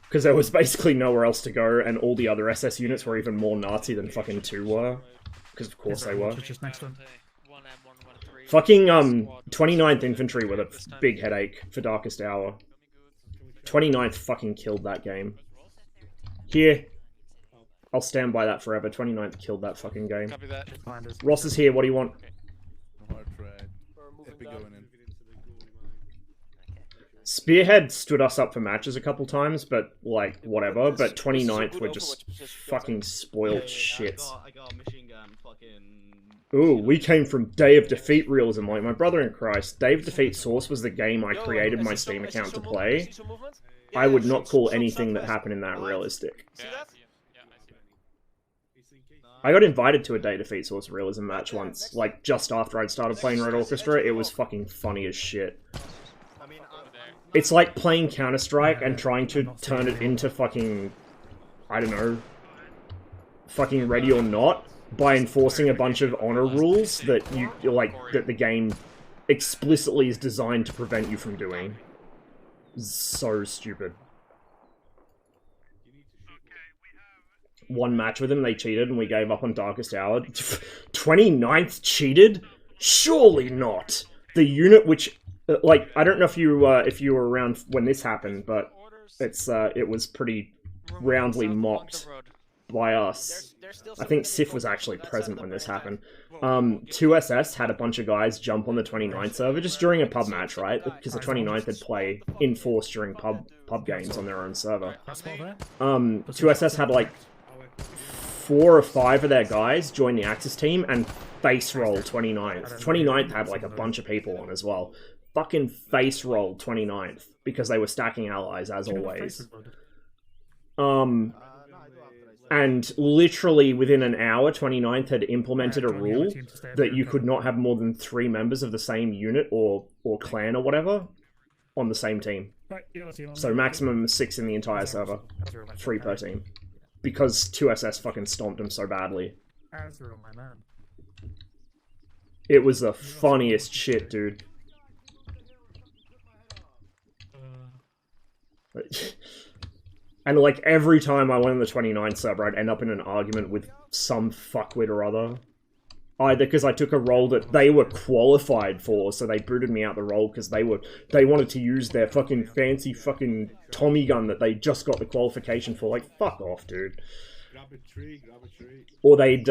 Because there was basically nowhere else to go, and all the other SS units were even more Nazi than fucking 2 were. Because of course they were. Just next one. Fucking 29th Infantry were the big headache for Darkest Hour. 29th fucking killed that game. Here. I'll stand by that forever. 29th killed that fucking game. Copy that. Ross is here, what do you want? Spearhead stood us up for matches a couple times, but, like, whatever. But 29th were just fucking spoiled shit. I got a machine gun, fucking... Ooh, we came from Day of Defeat realism. Like, my brother in Christ, Day of Defeat Source was the game I created my Steam account to play. I would not call anything that happened in that realistic. I got invited to a Day of Defeat Source realism match once, like, just after I'd started playing Red Orchestra. It was fucking funny as shit. It's like playing Counter-Strike and trying to turn it into fucking, I don't know, fucking Ready or Not by enforcing a bunch of honor rules that that the game explicitly is designed to prevent you from doing. So stupid. One match with them, they cheated and we gave up on Darkest Hour. 29th cheated? Surely not! The unit which... Like, I don't know if you were around when this happened, but it was pretty roundly mocked by us. I think Sif was actually present when this happened. 2SS had a bunch of guys jump on the 29th server just during a pub match, right? Because the 29th would play in force during pub games on their own server. 2SS had like 4 or 5 of their guys join the Axis team and face roll 29th. 29th had like a bunch of people on as well. Fucking face rolled 29th because they were stacking allies as always. And literally within an hour, 29th had implemented a rule that you could not have more than 3 members of the same unit or clan or whatever on the same team. So maximum 6 in the entire server. 3 per team. Because 2SS fucking stomped them so badly. It was the funniest shit, dude. And like every time I went on the 29th server, I'd end up in an argument with some fuckwit or other. Either because I took a role that they were qualified for, so they booted me out the role because they wanted to use their fucking fancy fucking Tommy gun that they just got the qualification for. Like, fuck off, dude. Grab a tree, grab a tree. Or they'd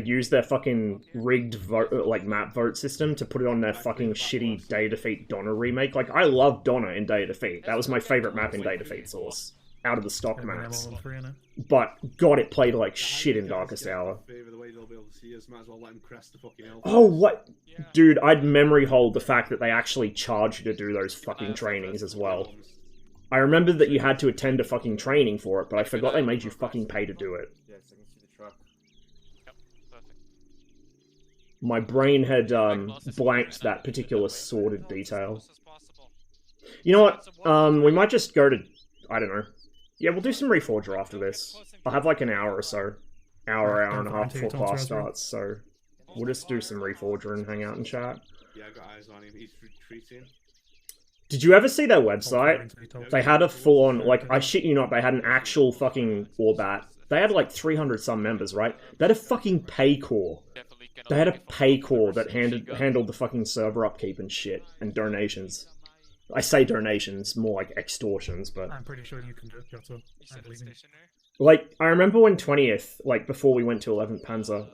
use their fucking rigged vote, like map vote system to put it on their fucking shitty Day of Defeat Donna remake. Like, I love Donna in Day of Defeat. That was my favorite map in Day of Defeat Source. Out of the stock maps. But, God, it played like shit in Darkest Hour. Oh, what? Dude, I'd memory hold the fact that they actually charge you to do those fucking trainings as well. I remember that you had to attend a fucking training for it, but I forgot they made you fucking pay to do it. My brain had blanked that particular sordid detail. You know what? We might just go to... I don't know. Yeah, we'll do some Reforger after this. I'll have like an hour or so. Hour and a half before class starts, so... We'll just do some Reforger and hang out and chat. Yeah, I got eyes on him. He's retreating. Did you ever see their website? They had a full-on... Like, I shit you not, they had an actual fucking Orbat. They had like 300 some members, right? They had a fucking pay core. They had a pay core that handled the fucking server upkeep and shit, and donations. I say donations, more like extortions, but... I'm pretty sure you can do it, Piotr. I believe me. Like, I remember when 20th, like, before we went to 11th Panzer,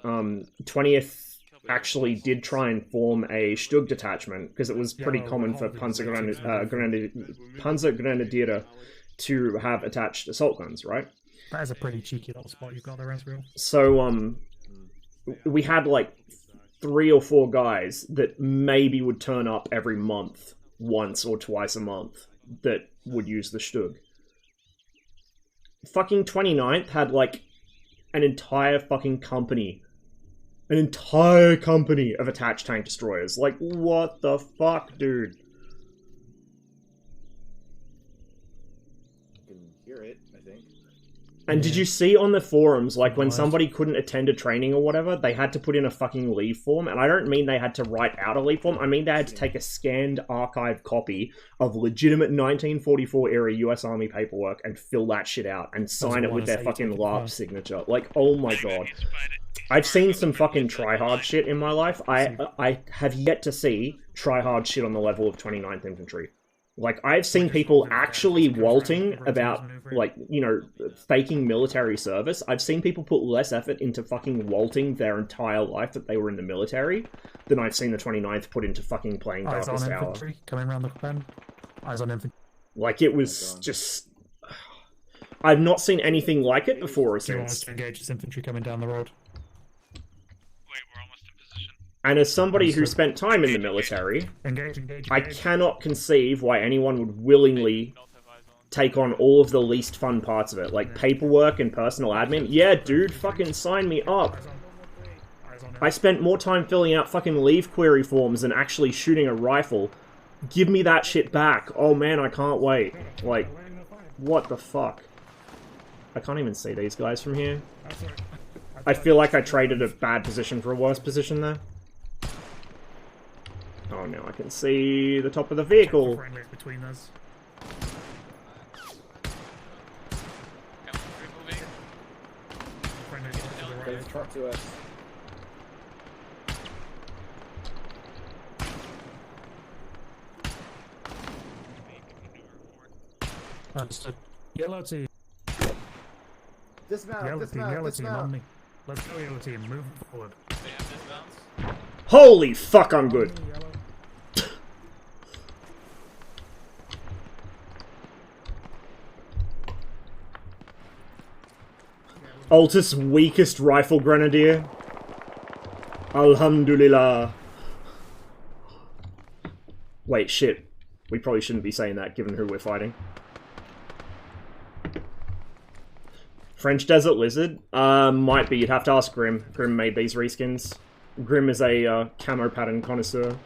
20th actually did try and form a Stug detachment, because it was pretty common for Panzer Grenadier to have attached assault guns, right? That is a pretty cheeky little spot you've got there, Ezreal. So, we had, like, 3 or 4 guys that maybe would turn up every month, once or twice a month, that would use the Stug. Fucking 29th had, like, an entire fucking company. An entire company of attached tank destroyers. Like, what the fuck, dude? You can hear it, I think. And did you see on the forums, like, when somebody couldn't attend a training or whatever, they had to put in a fucking leave form? And I don't mean they had to write out a leave form, I mean they had to take a scanned archived copy of legitimate 1944 era US Army paperwork and fill that shit out and sign it with their fucking LARP signature. Like, oh my god. I've seen some fucking try-hard shit in my life. I have yet to see try-hard shit on the level of 29th Infantry. Like, I've seen people actually walting about, like, you know, faking military service. I've seen people put less effort into fucking walting their entire life that they were in the military than I've seen the 29th put into fucking playing Eyes Darkest on Hour. infantry coming around the bend. Eyes on infantry. Like, it was just... I've not seen anything like it before or Do you want us since. to engage this infantry coming down the road? And as somebody who spent time in the military, Engage. I cannot conceive why anyone would willingly take on all of the least fun parts of it, like paperwork and personal admin. Yeah, dude, fucking sign me up. I spent more time filling out fucking leave query forms than actually shooting a rifle. Give me that shit back. Oh man, I can't wait. Like, what the fuck? I can't even see these guys from here. I feel like I traded a bad position for a worse position there. Oh, now I can see the top of the vehicle. Between us. They've trucked to us. Understood. Yellow team. Dismount, Yellow dismount, team on dismount. me. Let's go, yellow team. Move forward. Holy fuck, I'm good. Altus weakest rifle grenadier. Alhamdulillah. Wait, shit. We probably shouldn't be saying that given who we're fighting. French Desert Lizard? Might be. You'd have to ask Grim. Grim made these reskins. Grim is a camo pattern connoisseur.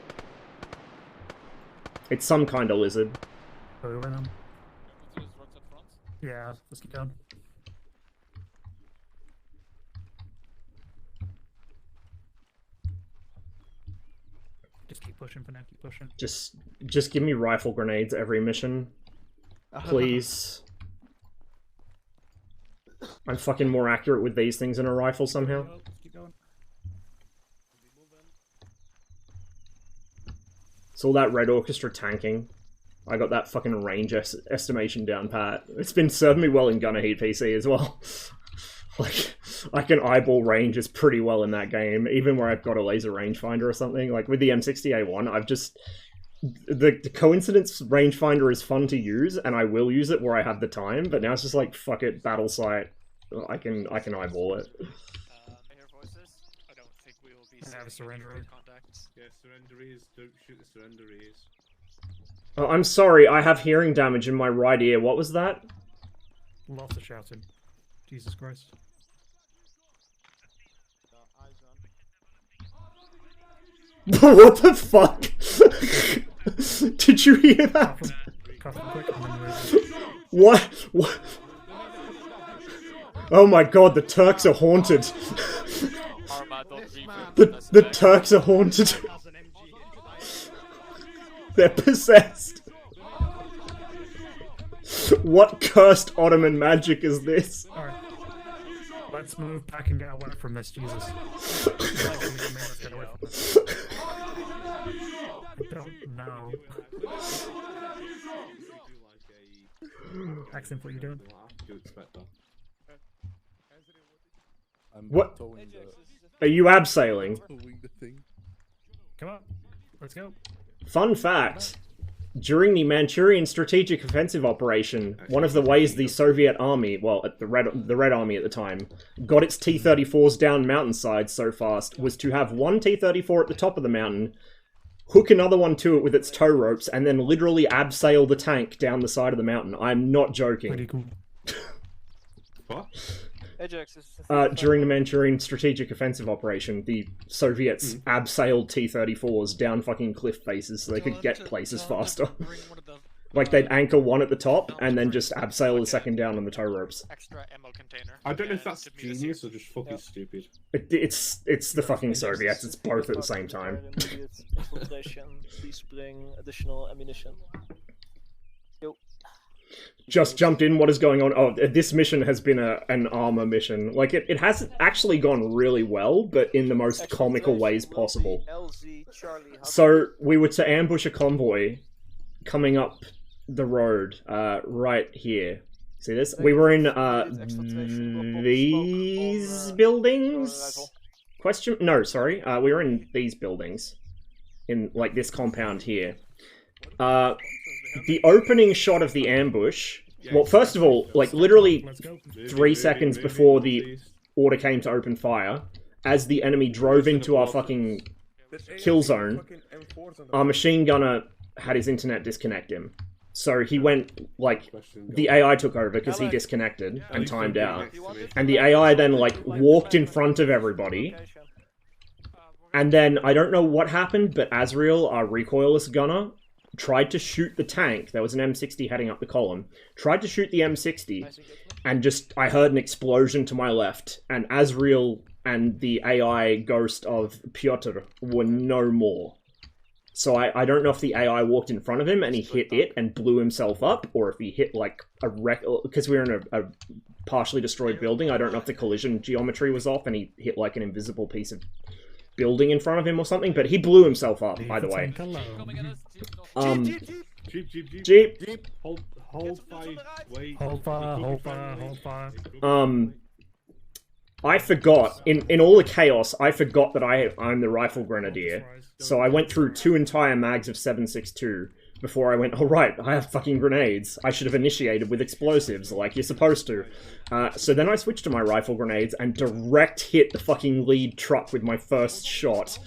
It's some kind of lizard. Yeah, let's keep going. Just keep pushing for now, keep pushing. Just give me rifle grenades every mission. Please. I'm fucking more accurate with these things than a rifle somehow. Keep going. It's all that Red Orchestra tanking. I got that fucking range estimation down pat. It's been serving me well in Gunner Heat PC as well. Like, I can eyeball ranges pretty well in that game, even where I've got a laser rangefinder or something. Like, with the M60A1, I've just... The coincidence rangefinder is fun to use, and I will use it where I have the time, but now it's just like, fuck it, battle sight. I can eyeball it. I hear voices. I don't think we will be have a surrender. contacts. Yeah, surrenderies. Don't shoot the surrenderies. Oh, I'm sorry, I have hearing damage in my right ear. What was that? Lots of shouting. Jesus Christ. What the fuck? Did you hear that? What? What? Oh my god, the Turks are haunted. The Turks are haunted. They're possessed. What cursed Ottoman magic is this? Alright. Let's move back and get away from this, Jesus. I don't know. Accent, what are you doing? What? Are you abseiling? Come on, let's go. Fun fact. During the Manchurian Strategic Offensive Operation, one of the ways the Soviet Army, well, the Red Army at the time, got its T-34s down mountainsides so fast was to have one T-34 at the top of the mountain, hook another one to it with its tow ropes, and then literally abseil the tank down the side of the mountain. I'm not joking. Pretty cool. What? Ajax is During the Manchurian Strategic Offensive Operation, the Soviets abseiled T-34s down fucking cliff faces so they could get places faster. Like they'd anchor one at the top and then just abseil the second down on the tow ropes. Extra ammo container. I don't know if that's genius or just fucking stupid. It's the fucking Soviets. It's both at the same time. Immediate infiltration. Please bring additional ammunition. Yo. Just jumped in. What is going on? Oh, this mission has been an armor mission. Like it has actually gone really well, but in the most comical ways possible. So we were to ambush a convoy coming up the road, right here. See this? We were in these buildings. Question? No, sorry. We were in these buildings, in like this compound here. The opening shot of the ambush. Well, first of all, like literally 3 seconds before the order came to open fire, as the enemy drove into our fucking kill zone, our machine gunner had his internet disconnect him. So he went, like, the AI took over because he disconnected and timed out. And the AI then, like, walked in front of everybody. And then, I don't know what happened, but Azrael, our recoilless gunner, tried to shoot the tank. There was an M60 heading up the column. Tried to shoot the M60, and just, I heard an explosion to my left. And Azrael and the AI ghost of Pyotr were no more. So I don't know if the AI walked in front of him and he hit it and blew himself up, or if he hit like a wreck, because we were in a partially destroyed building. I don't know if the collision geometry was off and he hit like an invisible piece of building in front of him or something, but he blew himself up either way. Jeep. Hold fire. Wait. Hold fire. I forgot, in all the chaos, I forgot that I'm the rifle grenadier. So I went through 2 entire mags of 7.62 before I went, oh right, I have fucking grenades. I should have initiated with explosives, like you're supposed to. So then I switched to my rifle grenades and direct hit the fucking lead truck with my first shot,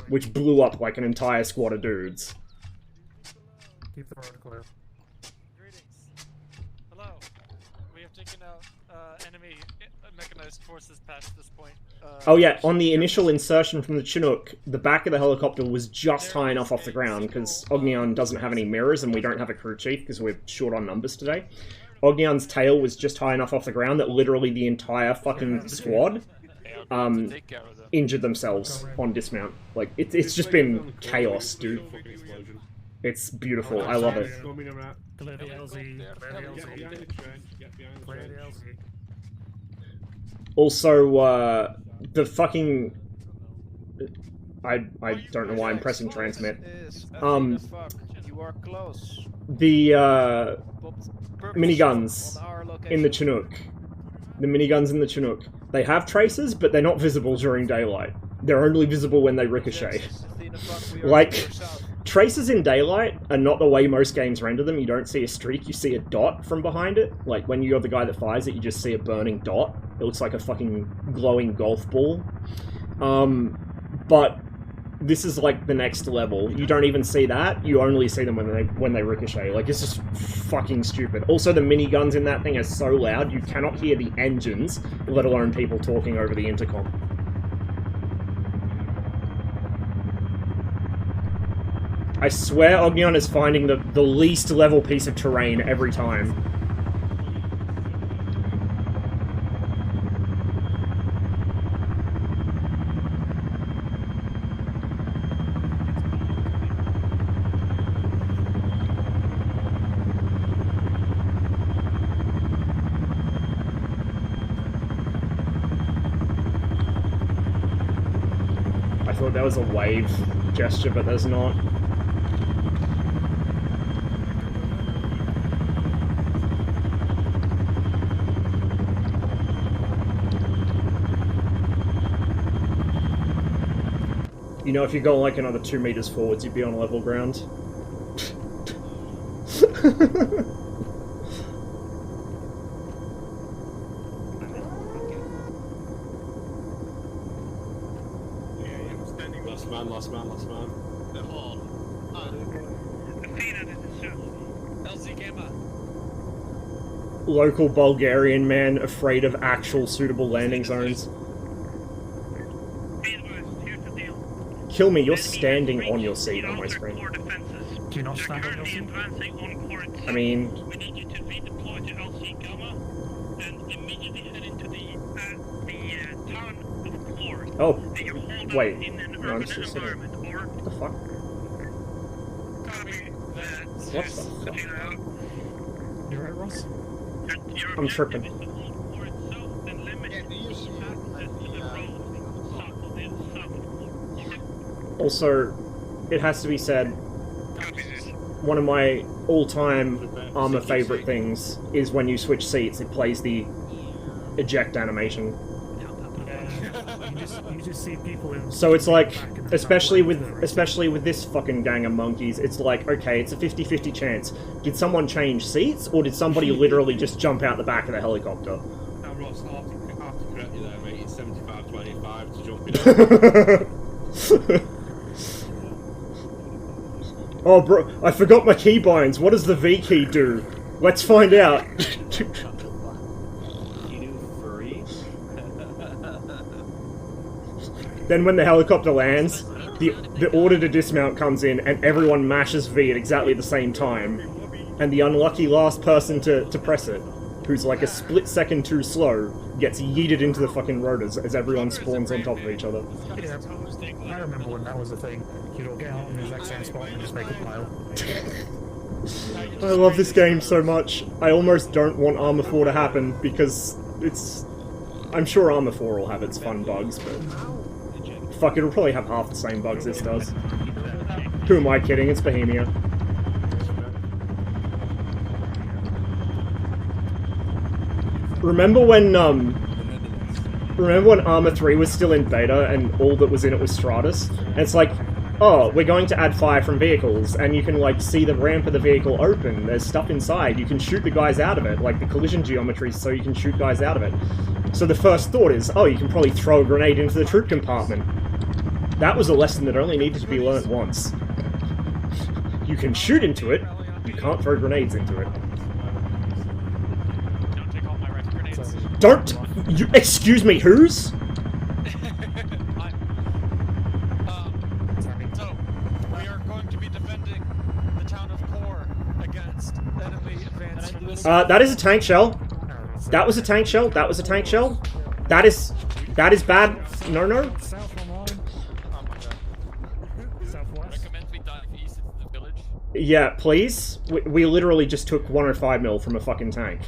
which blew up like an entire squad of dudes. Keep the road clear. Greetings. Hello. We have taken out enemy mechanized forces past this point. Oh yeah, on the initial insertion from the Chinook, the back of the helicopter was just high enough off the ground, because Ognion doesn't have any mirrors and we don't have a crew chief because we're short on numbers today. Ognion's tail was just high enough off the ground that literally the entire fucking squad injured themselves on dismount. Like, it's just been chaos, dude. It's beautiful, I love it. Also, the fucking... I don't know why I'm pressing transmit. You are close. The miniguns in the Chinook. The miniguns in the Chinook. They have traces, but they're not visible during daylight. They're only visible when they ricochet. Like, traces in daylight are not the way most games render them. You don't see a streak, you see a dot from behind it. Like, when you're the guy that fires it, you just see a burning dot. It looks like a fucking glowing golf ball. But this is like the next level. You don't even see that. You only see them when they ricochet. Like, it's just fucking stupid. Also, the miniguns in that thing are so loud, you cannot hear the engines, let alone people talking over the intercom. I swear Ognion is finding the least level piece of terrain every time. I thought that was a wave gesture, but there's not. You know, if you go like another 2 meters forwards, you'd be on level ground. Last man. Local Bulgarian man afraid of actual suitable landing zones. Kill me, you're standing on your seat on my screen. Do you not stand on LC? Advancing on court. I mean, We need you to redeploy to LC Gamma and immediately head into the town of Clore. oh, You're holding wait, in an no, urban it's just environment, or the fuck? copy that. What the fuck? You right, Ross? I'm tripping. Also, it has to be said, one of my all-time Armor favorite things is when you switch seats, it plays the eject animation. You just see people in. So it's like, especially with this fucking gang of monkeys, it's like, okay, it's a 50-50 chance. Did someone change seats, or did somebody literally just jump out the back of the helicopter? Now, Ross, I have to correct you there, mate. It's 75-25 to jump in. Oh, bro, I forgot my keybinds. What does the V key do? Let's find out. Then when the helicopter lands, the order to dismount comes in and everyone mashes V at exactly the same time. And the unlucky last person to press it, who's like a split second too slow, gets yeeted into the fucking rotors as everyone spawns on top of each other. Yeah, I remember when that was a thing. You'd all get out in the exact same spot and just make a pile. I love this game so much. I almost don't want Armor 4 to happen because it's... I'm sure Armor 4 will have its fun bugs, but... Fuck, it'll probably have half the same bugs this does. Who am I kidding? It's Bohemia. Remember when Armor 3 was still in beta and all that was in it was Stratus? And it's like, oh, we're going to add fire from vehicles, and you can, like, see the ramp of the vehicle open. There's stuff inside. You can shoot the guys out of it, like the collision geometry, so you can shoot guys out of it. So the first thought is, oh, you can probably throw a grenade into the troop compartment. That was a lesson that only needed to be learnt once. You can shoot into it, you can't throw grenades into it. Don't take all my red grenades. Don't! You, excuse me, whose? So, we are going to be defending the town of Core against enemy advanced. That is a tank shell. That was a tank shell. That was a tank shell. That is bad. No, no. Recommend we dive east into the village. Yeah, please. We literally just took 105 mil from a fucking tank.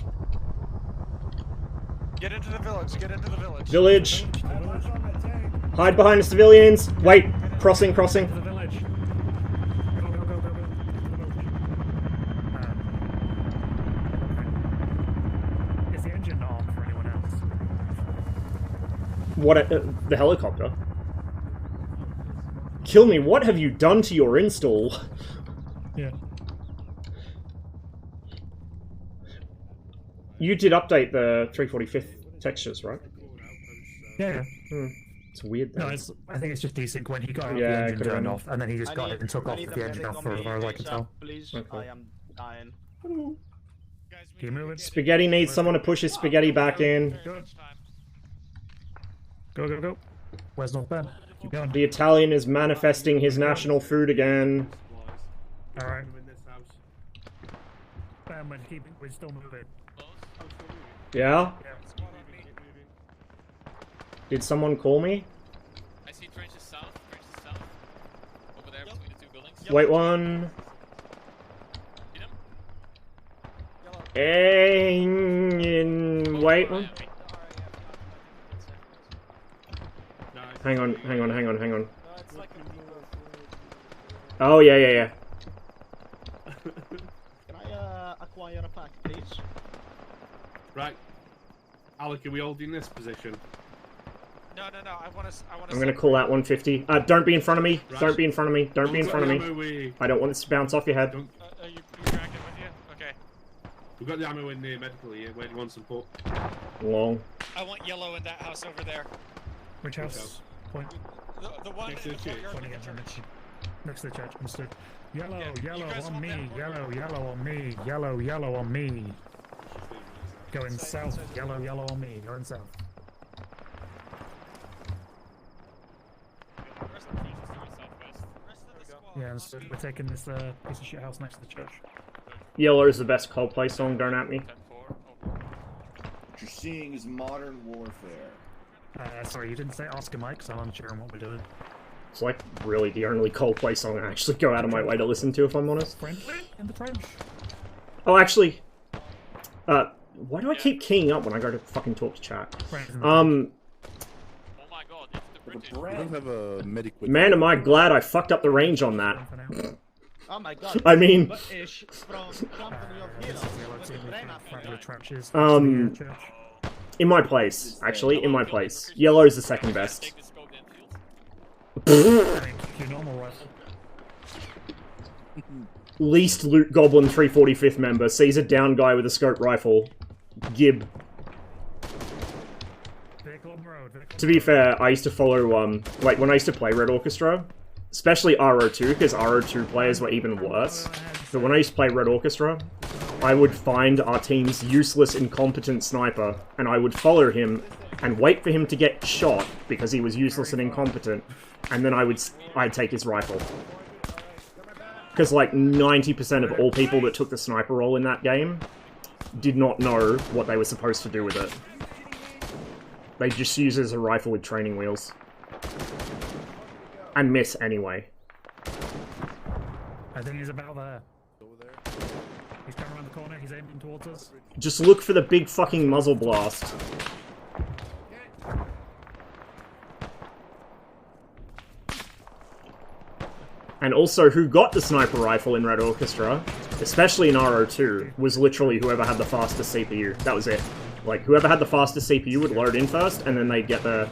Get into the village. Get into the village. Village. Hide behind the civilians. Wait. Crossing, crossing. Is the engine not on for anyone else? What? The helicopter? Kill me. What have you done to your install? Yeah. You did update the 345th textures, right? Yeah. It's weird though. No, I think it's just decent when he got out Yeah, the engine could've turned been. off, and then he just got it and took off with the engine off for as far as I can tell. Please, Okay. I am dying. Keep moving. Spaghetti needs someone to push his spaghetti back in. Go, go, go. Where's North Ben? Keep going. The Italian is manifesting his national food again. Alright. Ben, we're still moving. Yeah? Did someone call me? I see trenches south. Trenches south. Over there between the two buildings. Wait one. Wait one. Hang on, hang on, hang on, hang on. Oh, yeah, yeah, yeah. Can I acquire a pack, please? Right. Alec, are we holding this position? No. I want to. I'm gonna call out 150. Don't be in front of me. Don't be in front of me. Don't be in front of me. I don't want this to bounce off your head. You dragged it with you? Okay. We've got the ammo in near medical here. Where do you want some put? Long. I want yellow in that house over there. Which house? Point. The one Next to in the the church. courtyard of the church. Next to the church, understood. Yellow, Yeah, you yellow guys on want me, that one? yellow, yellow on me, yellow, yellow on me. Going south, yellow, yellow on me, going south. The rest of the trenches to your southwest. The rest of the squad Yeah, and so we're taking this piece of shit house next to the church. Yellow is the best Coldplay song, don't at me. What you're seeing is modern warfare. Sorry, you didn't say Oscar Mike, so I'm unsure on what we're doing. It's like really the only Coldplay song I actually go out of my way to listen to, if I'm honest. Friendly in the trench. Oh, actually, why do I keep keying up when I go to fucking talk to chat? We don't have a medic with Man, am I glad I fucked up the range on that. Oh my god. I mean, Ish from Company of Heroes. in my place, actually, in my place. Yellow's the second best. Least loot goblin 345th member sees a down guy with a scope rifle. Gib. To be fair, I used to follow, like, when I used to play Red Orchestra, especially RO2, because RO2 players were even worse. But when I used to play Red Orchestra, I would find our team's useless, incompetent sniper, and I would follow him and wait for him to get shot, because he was useless and incompetent, and then I'd take his rifle. Because, like, 90% of all people that took the sniper role in that game did not know what they were supposed to do with it. They just use it as a rifle with training wheels. And miss anyway. I think he's about there. He's coming around the corner, he's aiming towards us. Just look for the big fucking muzzle blast. And also, who got the sniper rifle in Red Orchestra, especially in RO2, was literally whoever had the fastest CPU. That was it. Like, whoever had the fastest CPU would load in first, and then they'd get the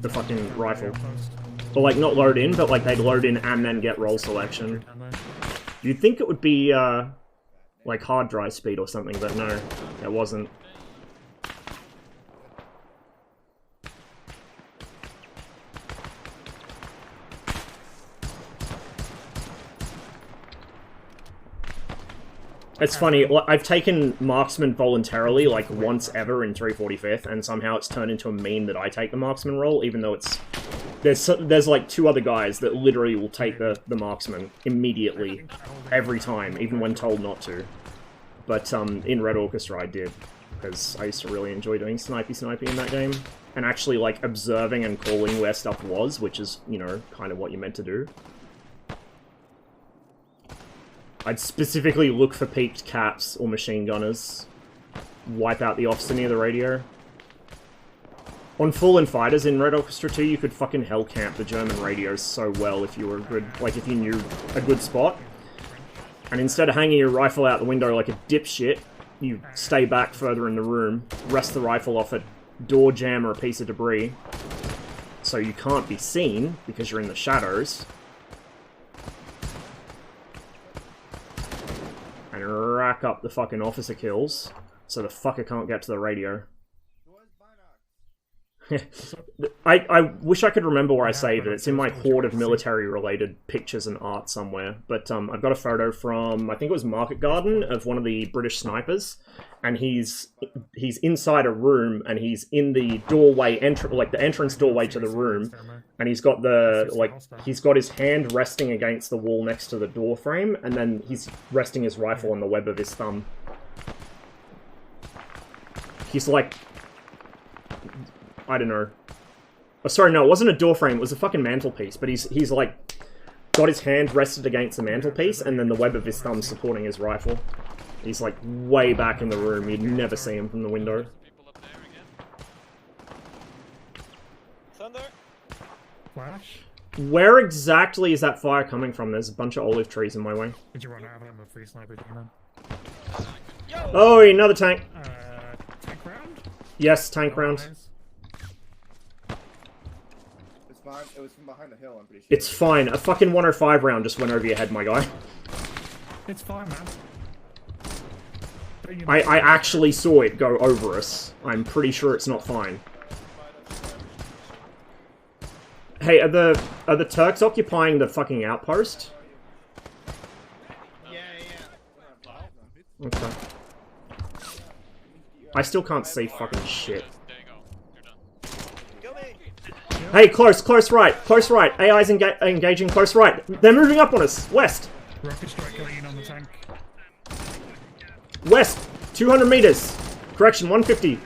fucking rifle. Or, like, not load in, but, like, they'd load in and then get roll selection. You'd think it would be, like, hard drive speed or something, but no, it wasn't. It's funny, I've taken Marksman voluntarily, like, once ever in 345th, and somehow it's turned into a meme that I take the Marksman role, even though it's... There's like, two other guys that literally will take the Marksman immediately, every time, even when told not to. But, in Red Orchestra I did, because I used to really enjoy doing snipey in that game, and actually, like, observing and calling where stuff was, which is, you know, kind of what you're meant to do. I'd specifically look for peaked caps or machine gunners. Wipe out the officer near the radio. On Fallen Fighters in Red Orchestra 2, you could fucking hell camp the German radios so well if you were a good, like, if you knew a good spot. And instead of hanging your rifle out the window like a dipshit, you stay back further in the room, rest the rifle off a door jamb or a piece of debris, so you can't be seen because you're in the shadows. And rack up the fucking officer kills, so the fucker can't get to the radio. I wish I could remember where I saved it. It's in my hoard of military-related pictures and art somewhere. But I've got a photo from, I think it was Market Garden, of one of the British snipers, and he's inside a room, and he's in the doorway, like the entrance doorway to the room, and he's got he's got his hand resting against the wall next to the door frame, and then he's resting his rifle on the web of his thumb. He's like, I don't know. Oh, sorry, no, it wasn't a door frame, it was a fucking mantelpiece, but he's like, got his hand rested against the mantelpiece, and then the web of his thumb supporting his rifle. He's like way back in the room, you'd never see him from the window. Thunder. Flash. Where exactly is that fire coming from? There's a bunch of olive trees in my way. Did you run out of ammo for your sniper team then? Oh, another tank! Tank round? Yes, tank round. It's fine. It was from behind the hill, I'm pretty sure. It's fine. A fucking 105 round just went over your head, my guy. It's fine, man. I actually saw it go over us. I'm pretty sure it's not fine. Hey, are the Turks occupying the fucking outpost? Okay. I still can't see fucking shit. Hey, close right. AI's engaging close right. They're moving up on us. West. Rocket strike going in on the tank. West. 200 meters. Correction, 150.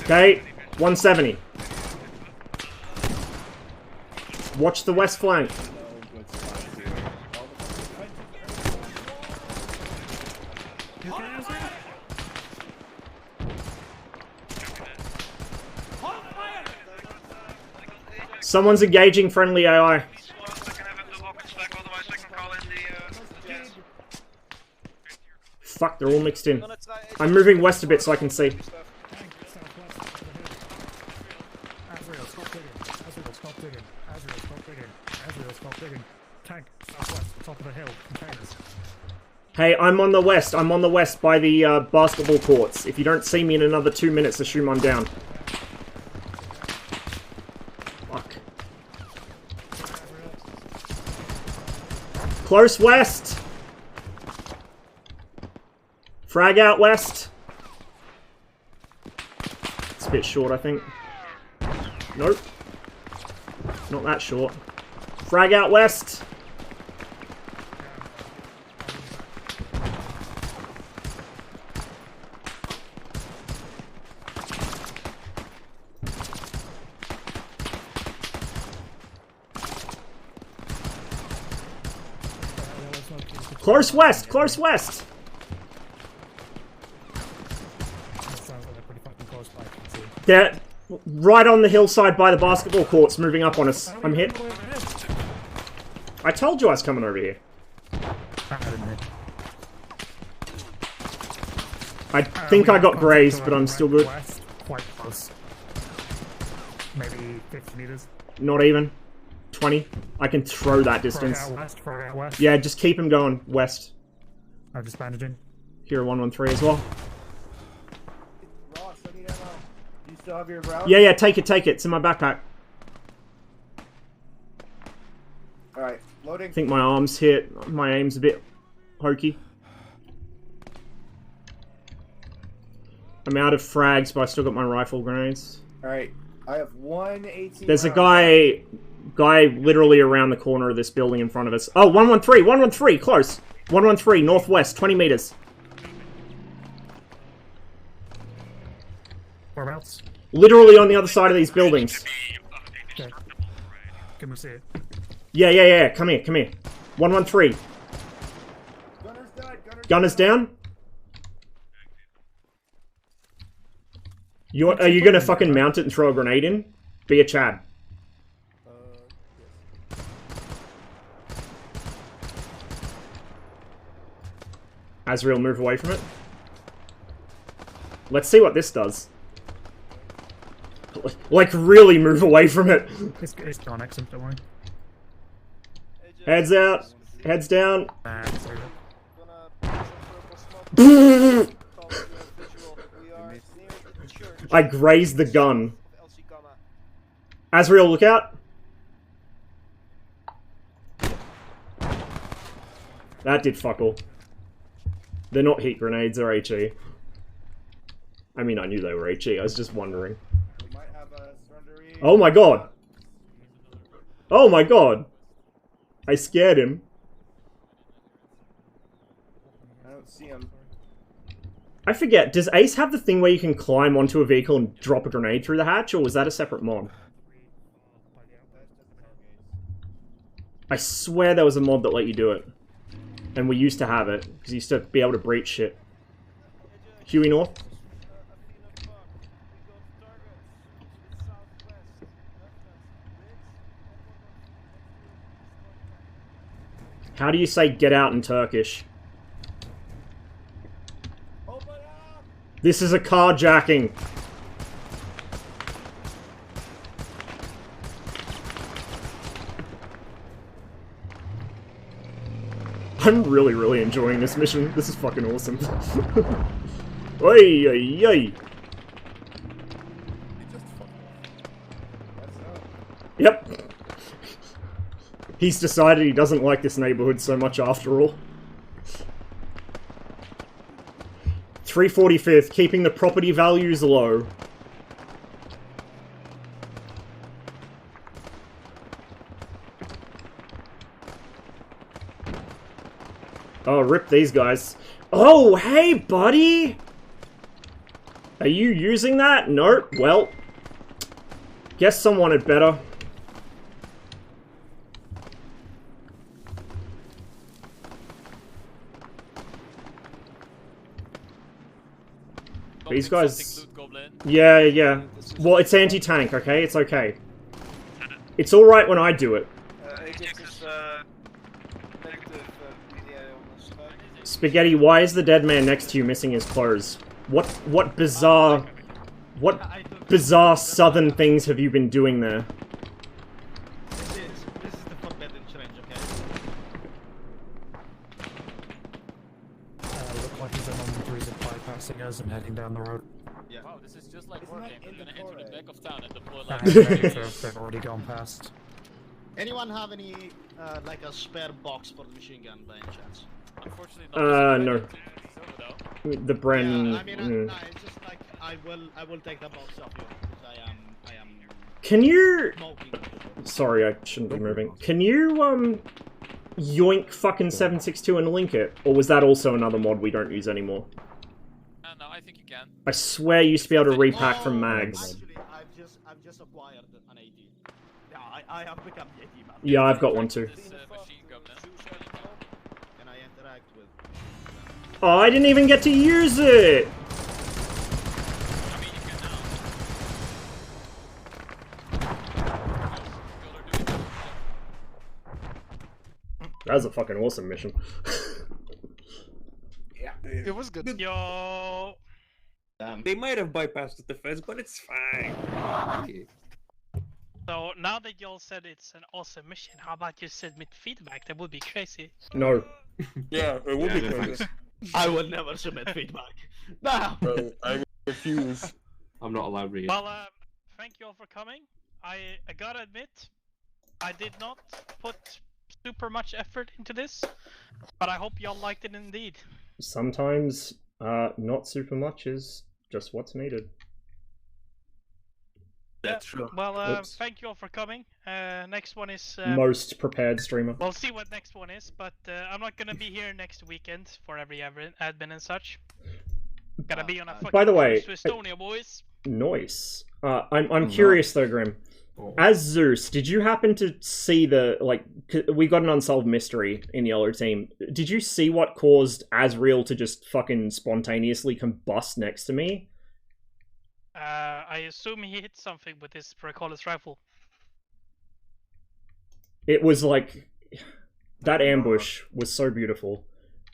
Okay, 170. Watch the west flank. Someone's engaging friendly AI. Fuck, they're all mixed in. I'm moving west a bit so I can see. Azrael, stop digging. Azrael, stop digging. Azrael, stop digging. Azrael, stop digging. Tank, southwest, top of the hill. Containers. Hey, I'm on the west. I'm on the west by the basketball courts. If you don't see me in another 2 minutes, assume I'm down. Fuck. Close west. Frag out west. It's a bit short, I think. Nope. Not that short. Frag out west. Close west! Close west! They're right on the hillside by the basketball courts, moving up on us. I'm hit. I told you I was coming over here. I think I got grazed, but I'm still good. Quite close. Maybe 50 meters. Not even. 20. I can throw that distance. Frag out west. Yeah, just keep him going west. I'm just bandaging. Here, 113 as well. Ross, I need ammo. Do you still have your round? Yeah, take it. It's in my backpack. Alright, loading. I think my arm's hit. My aim's a bit hokey. I'm out of frags, but I still got my rifle grenades. Alright, I have 118. There's a guy literally around the corner of this building in front of us. Oh, 113, close. 113, northwest, 20 meters. Whereabouts? Literally on the other side of these buildings. Okay. Can we see it? Yeah. Come here. 113. Gunner's dead. Gunner's down? Are you gonna fucking mount it and throw a grenade in? Be a Chad. Azrael, move away from it. Let's see what this does. Like, really move away from it. It's gone, excellent, don't worry. Heads out. Heads down. I grazed the gun. Azrael, look out. That did fuck all. They're not heat grenades, they're HE. I mean, I knew they were HE, I was just wondering. Oh my god! Oh my god! I scared him. I don't see him. I forget, does Ace have the thing where you can climb onto a vehicle and drop a grenade through the hatch, or was that a separate mod? I swear there was a mod that let you do it. And we used to have it, because you used to be able to breach shit. Huey North? How do you say get out in Turkish? This is a carjacking. I'm really enjoying this mission. This is fucking awesome. Oi, oi, oi. Yep. He's decided he doesn't like this neighborhood so much after all. 345th, keeping the property values low. Oh, rip these guys. Oh, hey, buddy! Are you using that? Nope. Well, guess someone had better. These guys... Yeah. Well, it's anti-tank, okay? It's okay. It's alright when I do it. Spaghetti, why is the dead man next to you missing his clothes? What bizarre southern things have you been doing there? This is the forbidden challenge, okay? Look like he's on the trees and bypassing us and heading down the road. Yeah. Wow, this is just like working. We're gonna enter the back of town and deploy They've already gone past. Anyone have any, like a spare box for the machine gun by any chance? Unfortunately, No. The Bren... Yeah, I mean, no, it's just like, I will take the box off you, because I am... Can you... smoking. Sorry, I shouldn't be moving. Can you, yoink fucking 762 and link it? Or was that also another mod we don't use anymore? No, I think you can. I swear you used to be able to repack from mags. Actually, I've just acquired an AD. Yeah, I have become the AD man. Yeah, I've got one too. Can I interact with... Oh, I didn't even get to use it! That was a fucking awesome mission. Yeah, it was good. Yo. They might have bypassed the defense, but it's fine. Okay. So now that y'all said it's an awesome mission, how about you submit feedback? That would be crazy. No. Yeah, it would be crazy. I will never submit feedback. No! Bro, I refuse. I'm not allowed read. Well, thank you all for coming. I gotta admit, I did not put super much effort into this, but I hope y'all liked it indeed. Sometimes, not super much is just what's needed. That's true. Well, thank you all for coming. Next one is... Most prepared streamer. We'll see what next one is, but I'm not gonna be here next weekend for every admin and such. Gotta be on a fucking By the way, cruise to Estonia, boys. Nice. I'm curious though, Grim. As Zeus, did you happen to see the, like, we got an unsolved mystery in the Yellow Team. Did you see what caused Asriel to just fucking spontaneously combust next to me? I assume he hit something with his recaller's rifle. It was like, that ambush was so beautiful.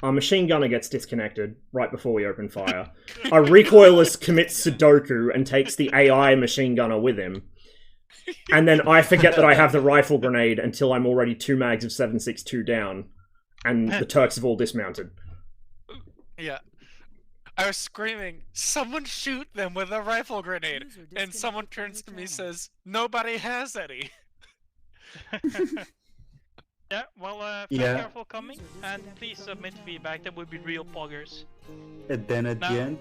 Our machine gunner gets disconnected right before we open fire. Our recoilless commits Sudoku and takes the AI machine gunner with him. And then I forget that I have the rifle grenade until I'm already 2 mags of 7.62 down. And the Turks have all dismounted. Yeah. I was screaming, someone shoot them with a rifle grenade! And someone turns to me and says, nobody has any! Yeah, well, thank you for coming, and please submit feedback. That would be real poggers. And then at the end,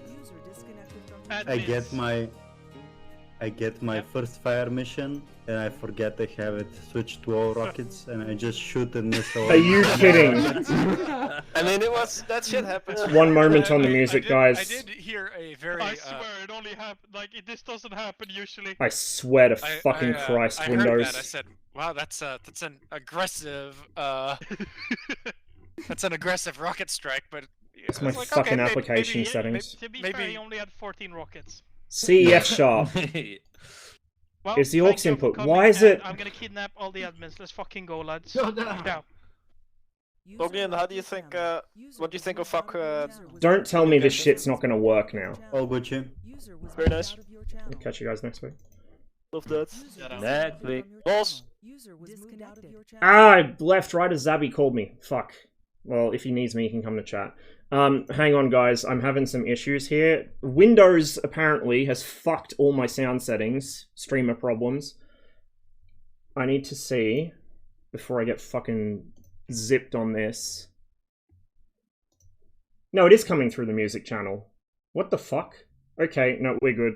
I get my first fire mission, and I forget I have it switched to all rockets, and I just shoot and miss all. Are you kidding? I mean, that shit happens. One moment on the music, guys. I did hear a very... I swear, it only happened, like, this doesn't happen usually. I swear to fucking Christ, I Windows. heard that. I said, wow, that's an aggressive, that's an aggressive rocket strike, but... It's my fucking application settings. To be fair, he only had 14 rockets. CEF sharp. Well, Is the aux thank you for input? coming, Why is and it? I'm gonna kidnap all the admins. Let's fucking go, lads. No. Ciao. Logan, how do you think, what do you think of fuck, Don't tell me this shit's not gonna work now. All good, Jim. Very nice. I'll catch you guys next week. Love that. Next week. Boss. Ah, left, right as Zabby called me. Fuck. Well, if he needs me, he can come to chat. Hang on, guys. I'm having some issues here. Windows, apparently, has fucked all my sound settings. Streamer problems. I need to see, before I get fucking zipped on this. No, it is coming through the music channel. What the fuck? Okay, no, we're good.